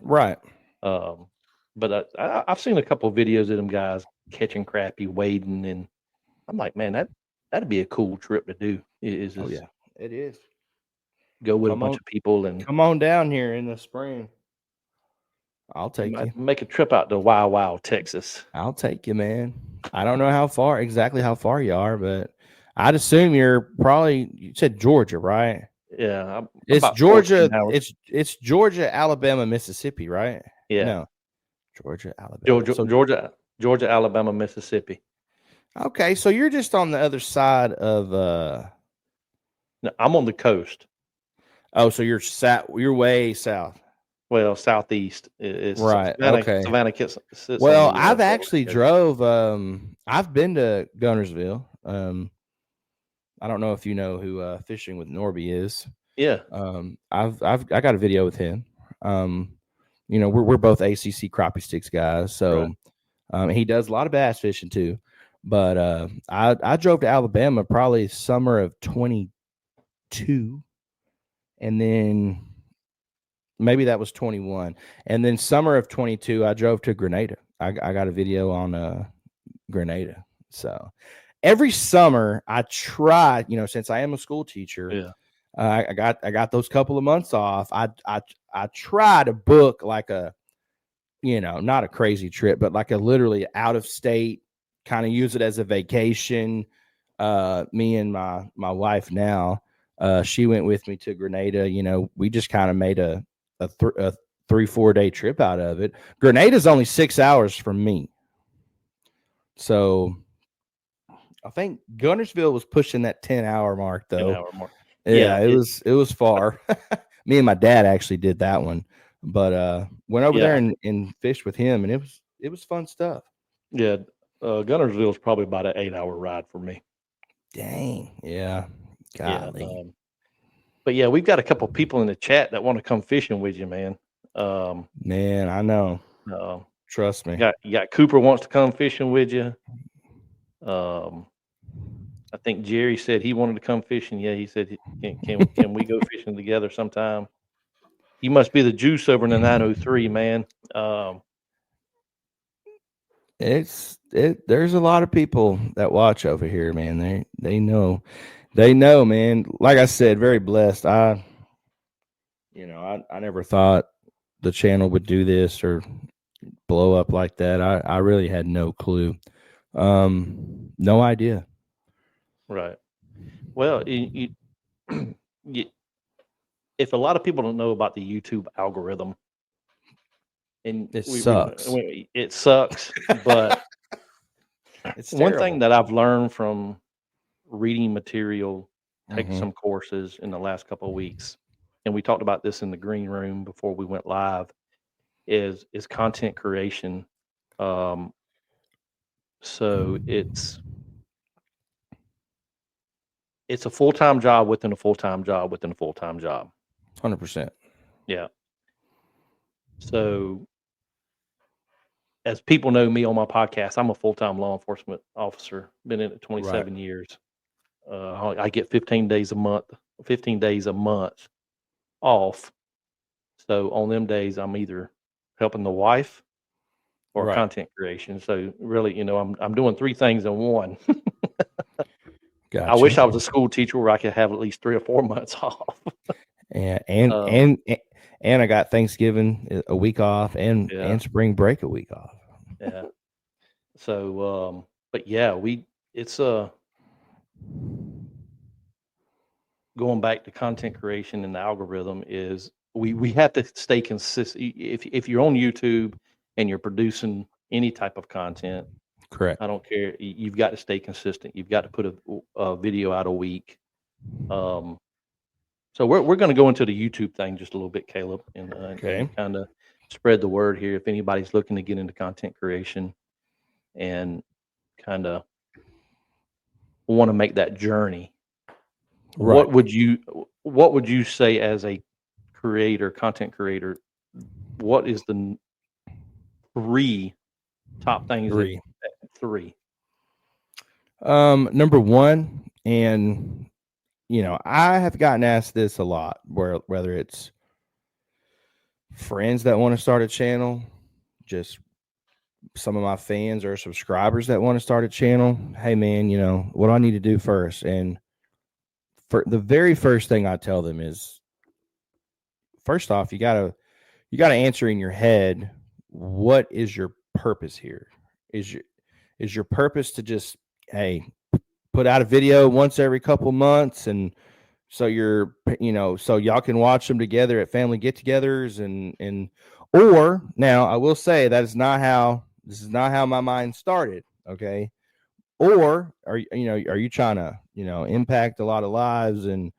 Right. But I've seen a couple of videos of them guys catching crappie, wading, and I'm like, man, that'd be a cool trip to do. Oh, yeah, it is. Go with Come a bunch on. of people and Come on down here in the spring. I'll take you. make a trip out to Wow, Texas. I'll take you, man. I don't know exactly how far you are, but I'd assume you said Georgia, right? Yeah, I'm It's about Georgia. 14 hours. It's Georgia, Alabama, Mississippi, right? Yeah. No. Georgia, Alabama. Georgia, Alabama, Mississippi. Okay, so you're just on the other side of No, I'm on the coast. Oh, so you're way south. Well, southeast is Right. Savannah, Okay. Savannah sits Well, on the, I've actually drove. I've been to Gunnersville. I don't know if you know who Fishing with Norby is. Yeah. I got a video with him. We're both ACC crappie sticks guys, so he does a lot of bass fishing too. But I drove to Alabama probably summer of 22, and then maybe that was 21, and then summer of 22 I drove to Grenada. I got a video on Grenada. So every summer I try, since I am a school teacher, I got those couple of months off. I try to book like a, not a crazy trip, but like a literally out of state, kind of use it as a vacation. Me and my wife now, she went with me to Grenada. We just kind of made a 3-4 day trip out of it. Grenada's only 6 hours from me. So I think Gunnersville was pushing that 10-hour mark though. 10-hour mark. Yeah, it was far. Me and my dad actually did that one, but went over there and fished with him, and it was fun stuff. Yeah, Gunnersville is probably about an 8-hour ride for me. Dang, yeah, golly. Yeah, but yeah, we've got a couple people in the chat that want to come fishing with you, man. Man, I know. Trust me. You got Cooper wants to come fishing with you. I think Jerry said he wanted to come fishing. Yeah, he said, can we go fishing together sometime? You must be the juice over in the 903, man. There's a lot of people that watch over here, man. They know, man. Like I said, very blessed. I never thought the channel would do this or blow up like that. I really had no clue. No idea. Right. Well, if a lot of people don't know about the YouTube algorithm, and it sucks. It sucks, but it's one thing that I've learned from reading material, taking some courses in the last couple of weeks, and we talked about this in the green room before we went live, is content creation. So it's a full-time job within a full-time job within a full-time job. 100%. Yeah. So as people know me on my podcast, I'm a full-time law enforcement officer. Been in it 27 years. I get 15 days a month off. So on them days, I'm either helping the wife or content creation. So really, I'm doing 3 things in one. Gotcha. I wish I was a school teacher where I could have at least 3 or 4 months off. and I got Thanksgiving a week off and spring break a week off. Yeah. So, but yeah, it's going back to content creation and the algorithm is we have to stay consistent. If you're on YouTube and you're producing any type of content, correct. I don't care. You've got to stay consistent. You've got to put a video out a week. So we're going to go into the YouTube thing just a little bit, Caleb, and Okay. kind of spread the word here. If anybody's looking to get into content creation and kind of want to make that journey, Right. what would you say as a content creator? What is the three top things? Three. Number one, and I have gotten asked this a lot, whether it's friends that want to start a channel, just some of my fans or subscribers that want to start a channel. Hey man, what do I need to do first? And for the very first thing I tell them is, first off, you gotta answer in your head, what is your purpose here? Is your purpose to just, hey, put out a video once every couple months, and so so y'all can watch them together at family get-togethers, or now I will say this is not how my mind started. Okay. Or are you trying to, impact a lot of lives and,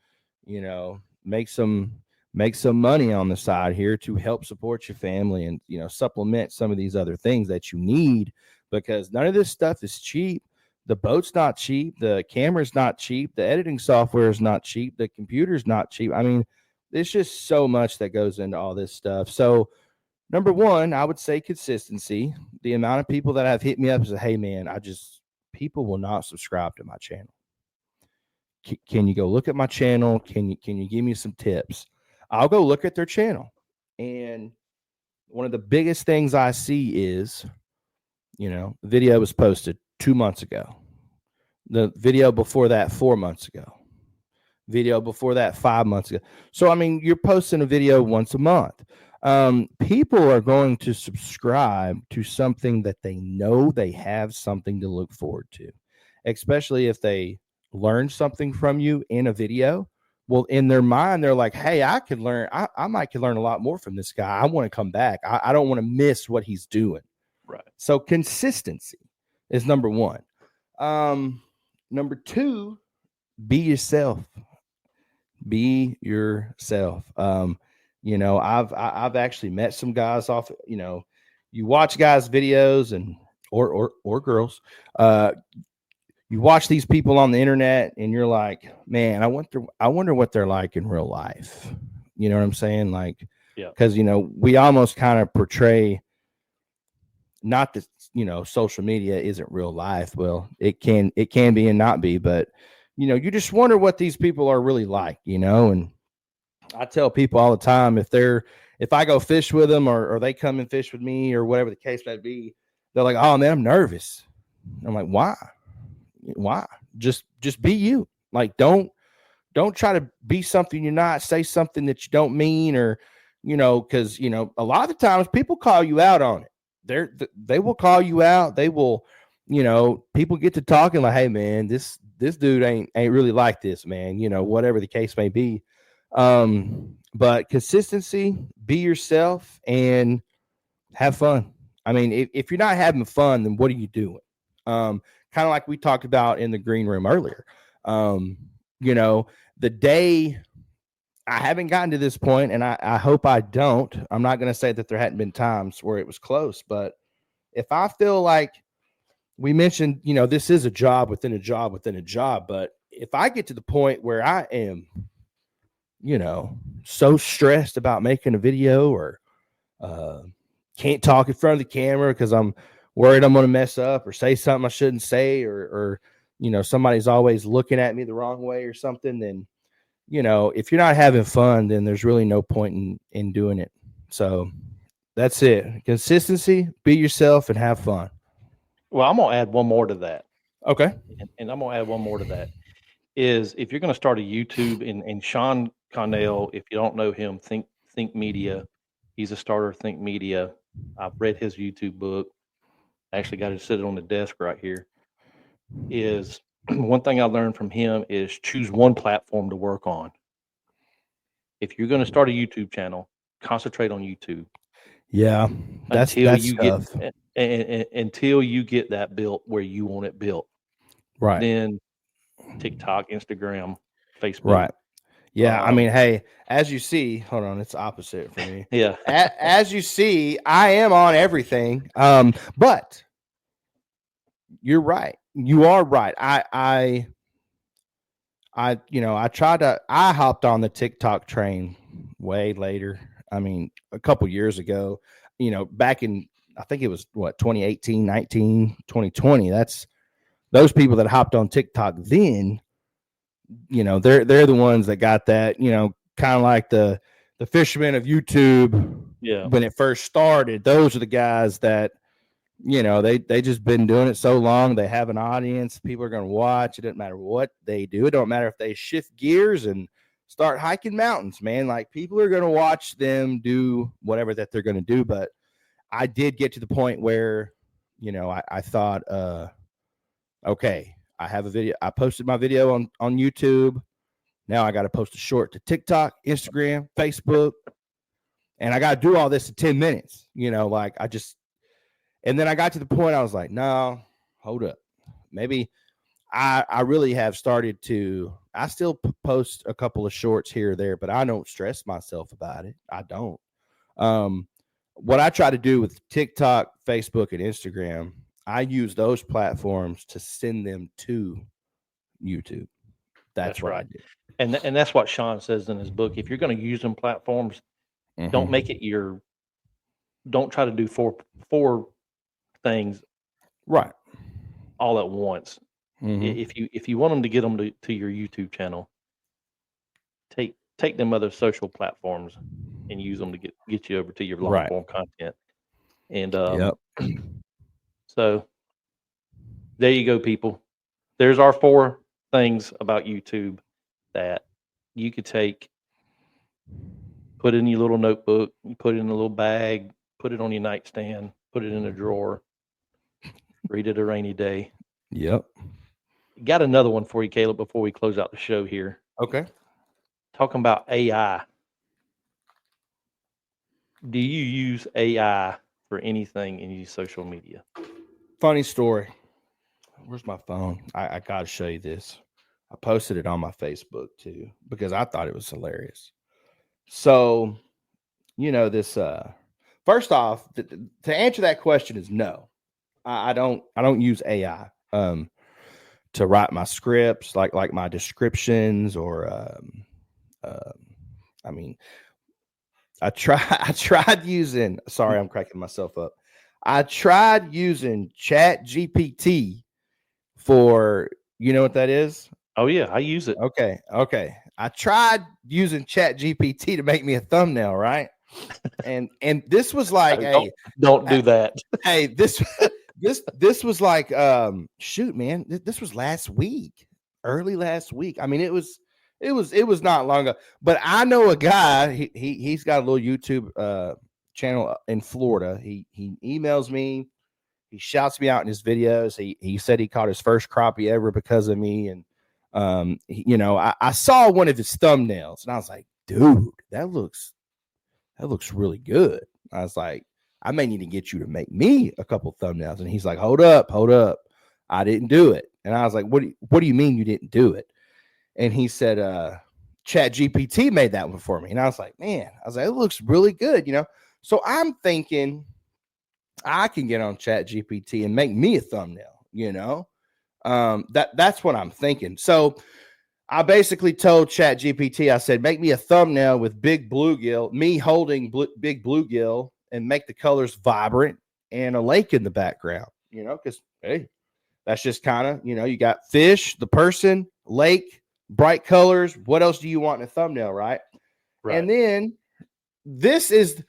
make some money on the side here to help support your family and, supplement some of these other things that you need, because none of this stuff is cheap. The boat's not cheap. The camera's not cheap. The editing software is not cheap. The computer's not cheap. I mean, there's just so much that goes into all this stuff. So number one, I would say consistency. The amount of people that have hit me up and said, hey man, people will not subscribe to my channel. Can you go look at my channel? Can you give me some tips? I'll go look at their channel. And one of the biggest things I see is, the video was posted 2 months ago. The video before that, 4 months ago. Video before that, 5 months ago. So, I mean, you're posting a video once a month. People are going to subscribe to something that they know they have something to look forward to, especially if they learn something from you in a video. Well, in their mind, they're like, hey, I could learn. I might could learn a lot more from this guy. I want to come back. I don't want to miss what he's doing. Right. So consistency is number one. Number two, be yourself. Be yourself. I've actually met some guys off, you watch guys' videos and or girls, you watch these people on the internet and you're like, man, I wonder what they're like in real life. You know what I'm saying? Like, yeah, because we almost kind of portray, not that social media isn't real life. Well, it can be and not be, but you just wonder what these people are really like, and I tell people all the time, if I go fish with them or they come and fish with me or whatever the case may be, they're like, oh man, I'm nervous. I'm like, why? Just be you. Like, don't try to be something you're not, say something that you don't mean, or, cause a lot of the times people call you out on it. They will call you out. They will, people get to talking like, hey man, this dude ain't really like this, man, whatever the case may be. But consistency, be yourself, and have fun. I mean, if you're not having fun, then what are you doing? Kind of like we talked about in the green room earlier. The day I haven't gotten to this point, and I hope I don't. I'm not going to say that there hadn't been times where it was close, but if I feel like we mentioned, this is a job within a job within a job, but if I get to the point where I am, so stressed about making a video, or can't talk in front of the camera because I'm worried I'm going to mess up or say something I shouldn't say, or somebody's always looking at me the wrong way or something, then, if you're not having fun, then there's really no point in doing it. So that's it. Consistency, be yourself, and have fun. Well, I'm going to add one more to that. Okay. And I'm going to add one more to that. Is if you're going to start a YouTube, and Sean Connell, if you don't know him, Think Media, he's a starter of Think Media. I've read his YouTube book. I actually got to sit it on the desk right here. Is one thing I learned from him is choose one platform to work on. If you're going to start a YouTube channel, concentrate on YouTube. Yeah, that's tough. Until you get that built where you want it built. Right. Then TikTok, Instagram, Facebook. Right. Yeah, I mean, hey, as you see, hold on, it's opposite for me. Yeah. As you see, I am on everything. But you're right. You are right. I hopped on the TikTok train way later. I mean, a couple years ago, back in, I think it was 2018, 19, 2020. That's those people that hopped on TikTok then, they're the ones that got that, kind of like the fishermen of YouTube. Yeah. When it first started, those are the guys that, they just been doing it so long. They have an audience. People are going to watch. It doesn't matter what they do. It don't matter if they shift gears and start hiking mountains, man. Like, people are going to watch them do whatever that they're going to do. But I did get to the point where, I thought, okay, I have a video. I posted my video on YouTube. Now I got to post a short to TikTok, Instagram, Facebook, and I got to do all this in 10 minutes. And then I got to the point I was like, no, hold up. Maybe I really have started to, I still post a couple of shorts here or there, but I don't stress myself about it. I don't. What I try to do with TikTok, Facebook, and Instagram, I use those platforms to send them to YouTube. That's what right. I do. And that's what Sean says in his book. If you're going to use them platforms, don't make it don't try to do four things right all at once. If you want them to get them to your YouTube channel, take them other social platforms and use them to get you over to your long form content. And so there you go, people. There's our 4 things about YouTube that you could take, put in your little notebook, you put it in a little bag, put it on your nightstand, put it in a drawer, read it a rainy day. Yep. Got another one for you, Caleb, before we close out the show here. Okay. Talking about AI. Do you use AI for anything in your social media? Funny story. Where's my phone? I got to show you this. I posted it on my Facebook too, because I thought it was hilarious. So, this, first off, to answer that question is no. I don't use AI to write my scripts, like my descriptions, or I mean, I tried using, sorry, I'm cracking myself up. I tried using Chat GPT for, you know what that is? Oh yeah, I use it. Okay. I tried using Chat GPT to make me a thumbnail, right? And this was like, don't do that. Hey, this was like, shoot, man, this was early last week. I mean, it was not long ago, but I know a guy, he's got a little YouTube channel in Florida. He emails me, he shouts me out in his videos. He said he caught his first crappie ever because of me. And I saw one of his thumbnails and I was like, dude, that looks really good. I was like, I may need to get you to make me a couple thumbnails. And he's like, hold up. I didn't do it. And I was like, what do you mean you didn't do it? And he said, Chat GPT made that one for me. And I was like, man, it looks really good, So I'm thinking I can get on Chat GPT and make me a thumbnail, that's what I'm thinking. So I basically told Chat GPT, I said, make me a thumbnail with big bluegill, me holding big bluegill, and make the colors vibrant and a lake in the background, because, hey, that's just kind of, you got fish, the person, lake, bright colors. What else do you want in a thumbnail, right? And then this is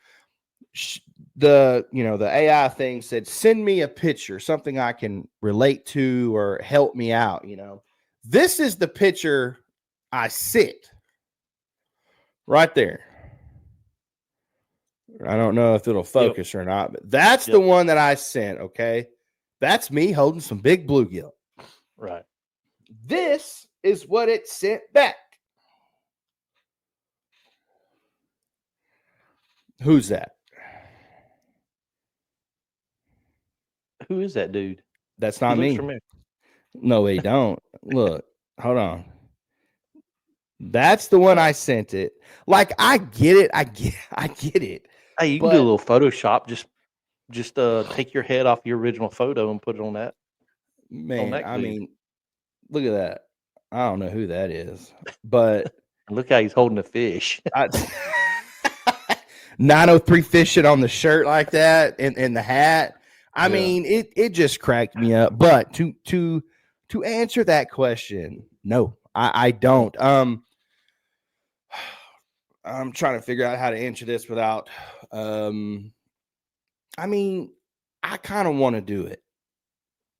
the AI thing said, send me a picture, something I can relate to or help me out. This is the picture I sent right there. I don't know if it'll focus or not, but that's the one that I sent. Okay. That's me holding some big bluegill. Right. This is what it sent back. Who's that? Who is that dude? That's not me. No, they don't. Look, hold on. That's the one I sent it. Like, I get it. I get it. Hey, you can do a little Photoshop. Just take your head off your original photo and put it on that. Man, I mean, look at that. I don't know who that is, but look how he's holding a fish. 903 fishing on the shirt like that and the hat. I mean, it just cracked me up. But to answer that question, no, I don't. I'm trying to figure out how to answer this without. I mean, I kind of want to do it.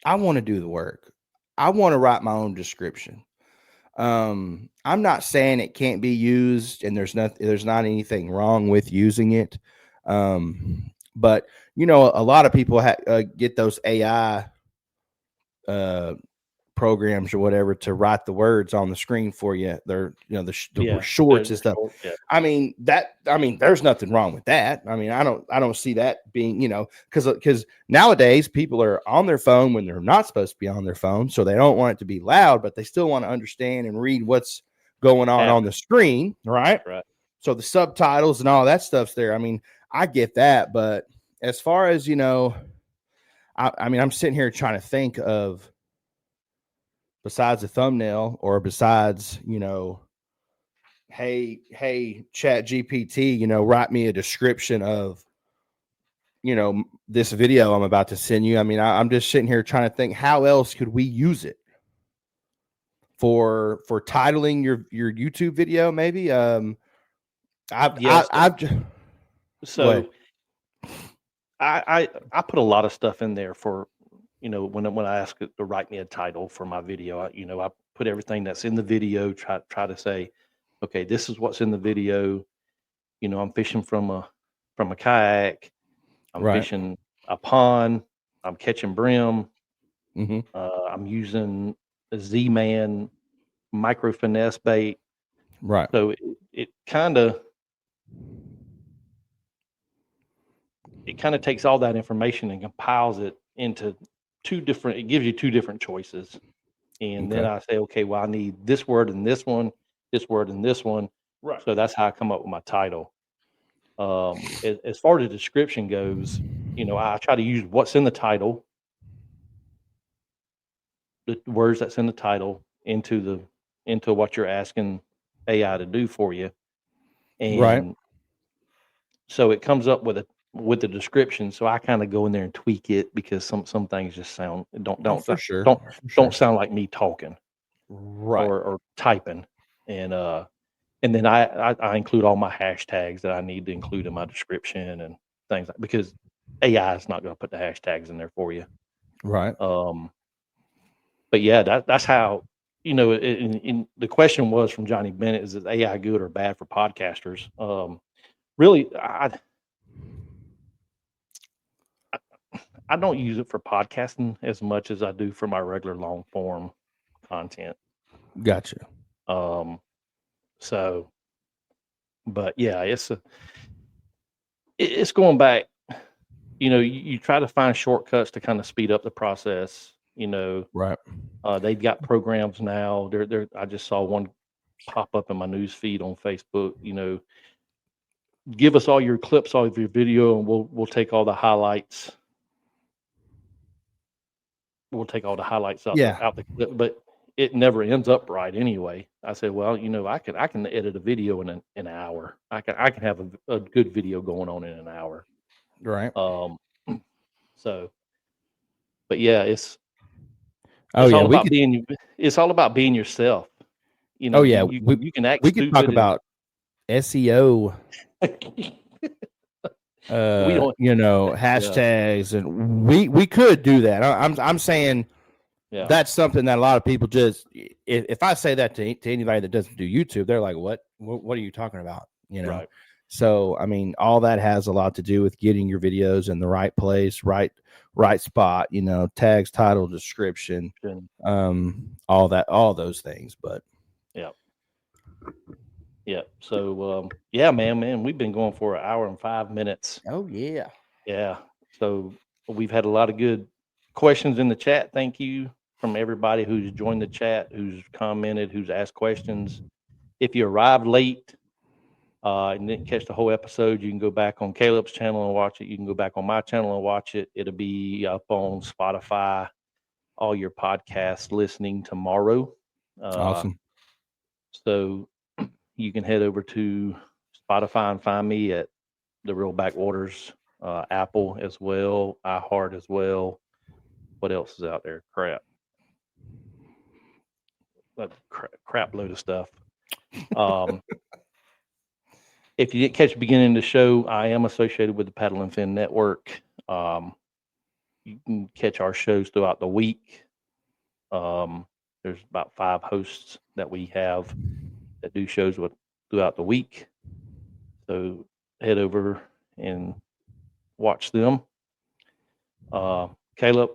I want to do the work. I want to write my own description. I'm not saying it can't be used, and there's not anything wrong with using it. But you know, a lot of people get those AI programs or whatever to write the words on the screen for you. They're, you know, the shorts and stuff. Yeah. I mean, there's nothing wrong with that. I mean, I don't see that being, you know, because nowadays people are on their phone when they're not supposed to be on their phone. So they don't want it to be loud, but they still want to understand and read what's going on the screen. Right. So the subtitles and all that stuff's there. I mean, I get that. But as far as, you know, I mean, I'm sitting here trying to think of, besides a thumbnail or besides, you know, hey, Chat GPT, you know, write me a description of, you know, this video I'm about to send you. I mean, I'm just sitting here trying to think, how else could we use it for titling your YouTube video? Maybe. I put a lot of stuff in there for, you know, when I ask it to write me a title for my video, I put everything that's in the video, try to say, okay, this is what's in the video. You know, I'm fishing from a kayak. I'm fishing a pond. I'm catching brim. Mm-hmm. I'm using a Z-Man micro finesse bait. Right. So it kind of takes all that information and compiles it into it gives you two different choices. And then I say, okay, well, I need this word and this one, this word and this one. Right. So that's how I come up with my title. As far as the description goes, you know, I try to use what's in the title, the words that's in the title into what you're asking AI to do for you. And so it comes up with the description. So I kind of go in there and tweak it because some things just sound don't sound like me talking, or typing, and then I include all my hashtags that I need to include in my description and things because AI is not going to put the hashtags in there for you, right? But yeah, that's how, you know. In the question was from Johnny Bennett: is AI good or bad for podcasters? Really, I don't use it for podcasting as much as I do for my regular long form content. Gotcha. So, but yeah, it's going back. You know, you try to find shortcuts to kind of speed up the process. You know, right? They've got programs now. I just saw one pop up in my news feed on Facebook. You know, give us all your clips, all of your video, and we'll take all the highlights. We'll take all the highlights out the clip, but it never ends up right anyway. I said, well, you know, I can edit a video in an hour. I can have a good video going on in an hour. Right. So, but yeah, it's all about being yourself. You know, you can act. We can talk about SEO. You know, hashtags, and we could do that. I'm saying that's something that a lot of people just, if I say that to anybody that doesn't do YouTube, they're like, what are you talking about? You know? Right. So, I mean, all that has a lot to do with getting your videos in the right place, right spot, you know, tags, title, description, all those things. But yeah. So, man, we've been going for 1 hour and 5 minutes. Oh yeah. Yeah. So we've had a lot of good questions in the chat. Thank you from everybody who's joined the chat, who's commented, who's asked questions. If you arrived late and didn't catch the whole episode, you can go back on Caleb's channel and watch it. You can go back on my channel and watch it. It'll be up on Spotify, all your podcast listening tomorrow. Awesome. So you can head over to Spotify and find me at the Reel Backwaters, Apple as well, iHeart as well. What else is out there? Crap load of stuff. If you didn't catch the beginning of the show, I am associated with the Paddle and Fin Network. You can catch our shows throughout the week. There's about 5 hosts that we have that do shows throughout the week. So head over and watch them. Caleb,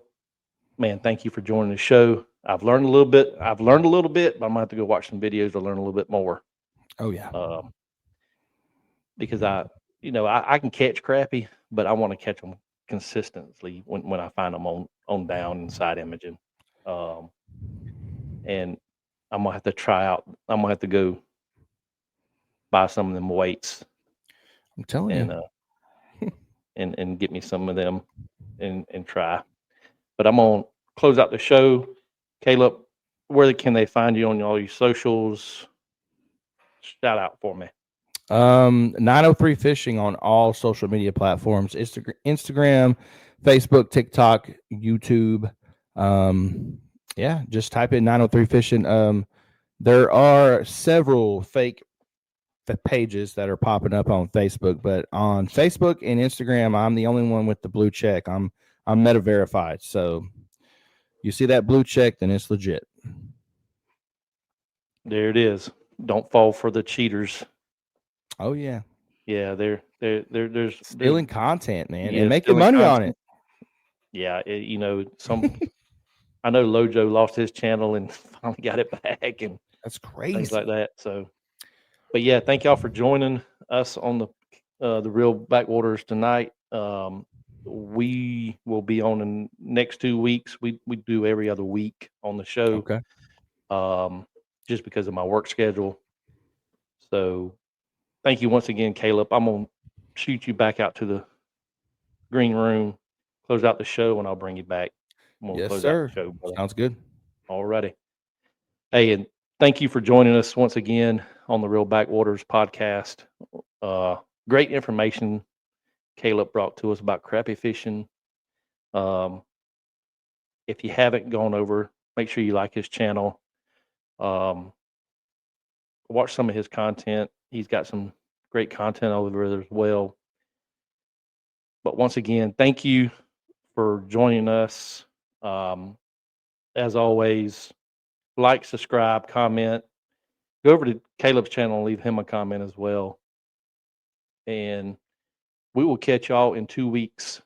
man, thank you for joining the show. I've learned a little bit, but I'm gonna have to go watch some videos to learn a little bit more. Oh yeah. Because I can catch crappie, but I want to catch them consistently when I find them on down and side imaging. And I'm gonna have to I'm gonna have to go buy some of them weights. I'm telling you. And get me some of them and try. But I'm gonna close out the show. Caleb, where can they find you on all your socials? Shout out for me. 903 Fishing on all social media platforms: Instagram, Facebook, TikTok, YouTube. Yeah, just type in 903 Fishing. There are several fake pages that are popping up on Facebook, but on Facebook and Instagram, I'm the only one with the blue check. I'm meta verified, so you see that blue check, then it's legit. There it is. Don't fall for the cheaters. Oh yeah, yeah. They're stealing content, man, yeah, and making money on it. Yeah, some. I know Lojo lost his channel and finally got it back, and that's crazy, things like that. So, but yeah, thank y'all for joining us on the Reel Backwaters tonight. We will be on in next 2 weeks. We do every other week on the show. Okay. Just because of my work schedule. So thank you once again, Caleb. I'm going to shoot you back out to the green room, close out the show, and I'll bring you back. Yes, sir. Sounds good. All righty. Hey, and thank you for joining us once again on the Reel Backwaters Podcast. Great information Caleb brought to us about crappie fishing. If you haven't gone over, make sure you like his channel. Watch some of his content. He's got some great content over there as well. But once again, thank you for joining us. As always, like, subscribe, comment. Go over to Caleb's channel and leave him a comment as well. And we will catch y'all in 2 weeks.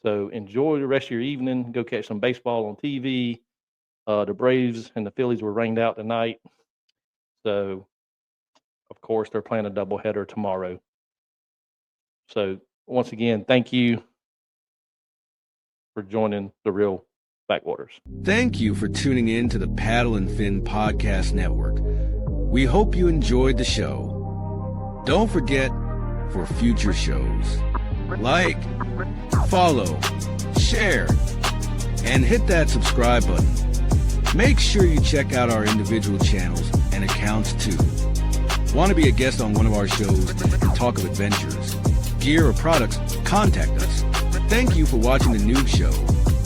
So enjoy the rest of your evening. Go catch some baseball on TV. The Braves and the Phillies were rained out tonight. So, of course, they're playing a doubleheader tomorrow. So, once again, thank you for joining the Reel Backwaters. Thank you for tuning in to the Paddle and Fin Podcast Network. We hope you enjoyed the show. Don't forget, for future shows, like, follow, share, and hit that subscribe button. Make sure you check out our individual channels and accounts too. Want to be a guest on one of our shows and talk of adventures, gear, or products? Contact us. Thank you for watching the Noob Show.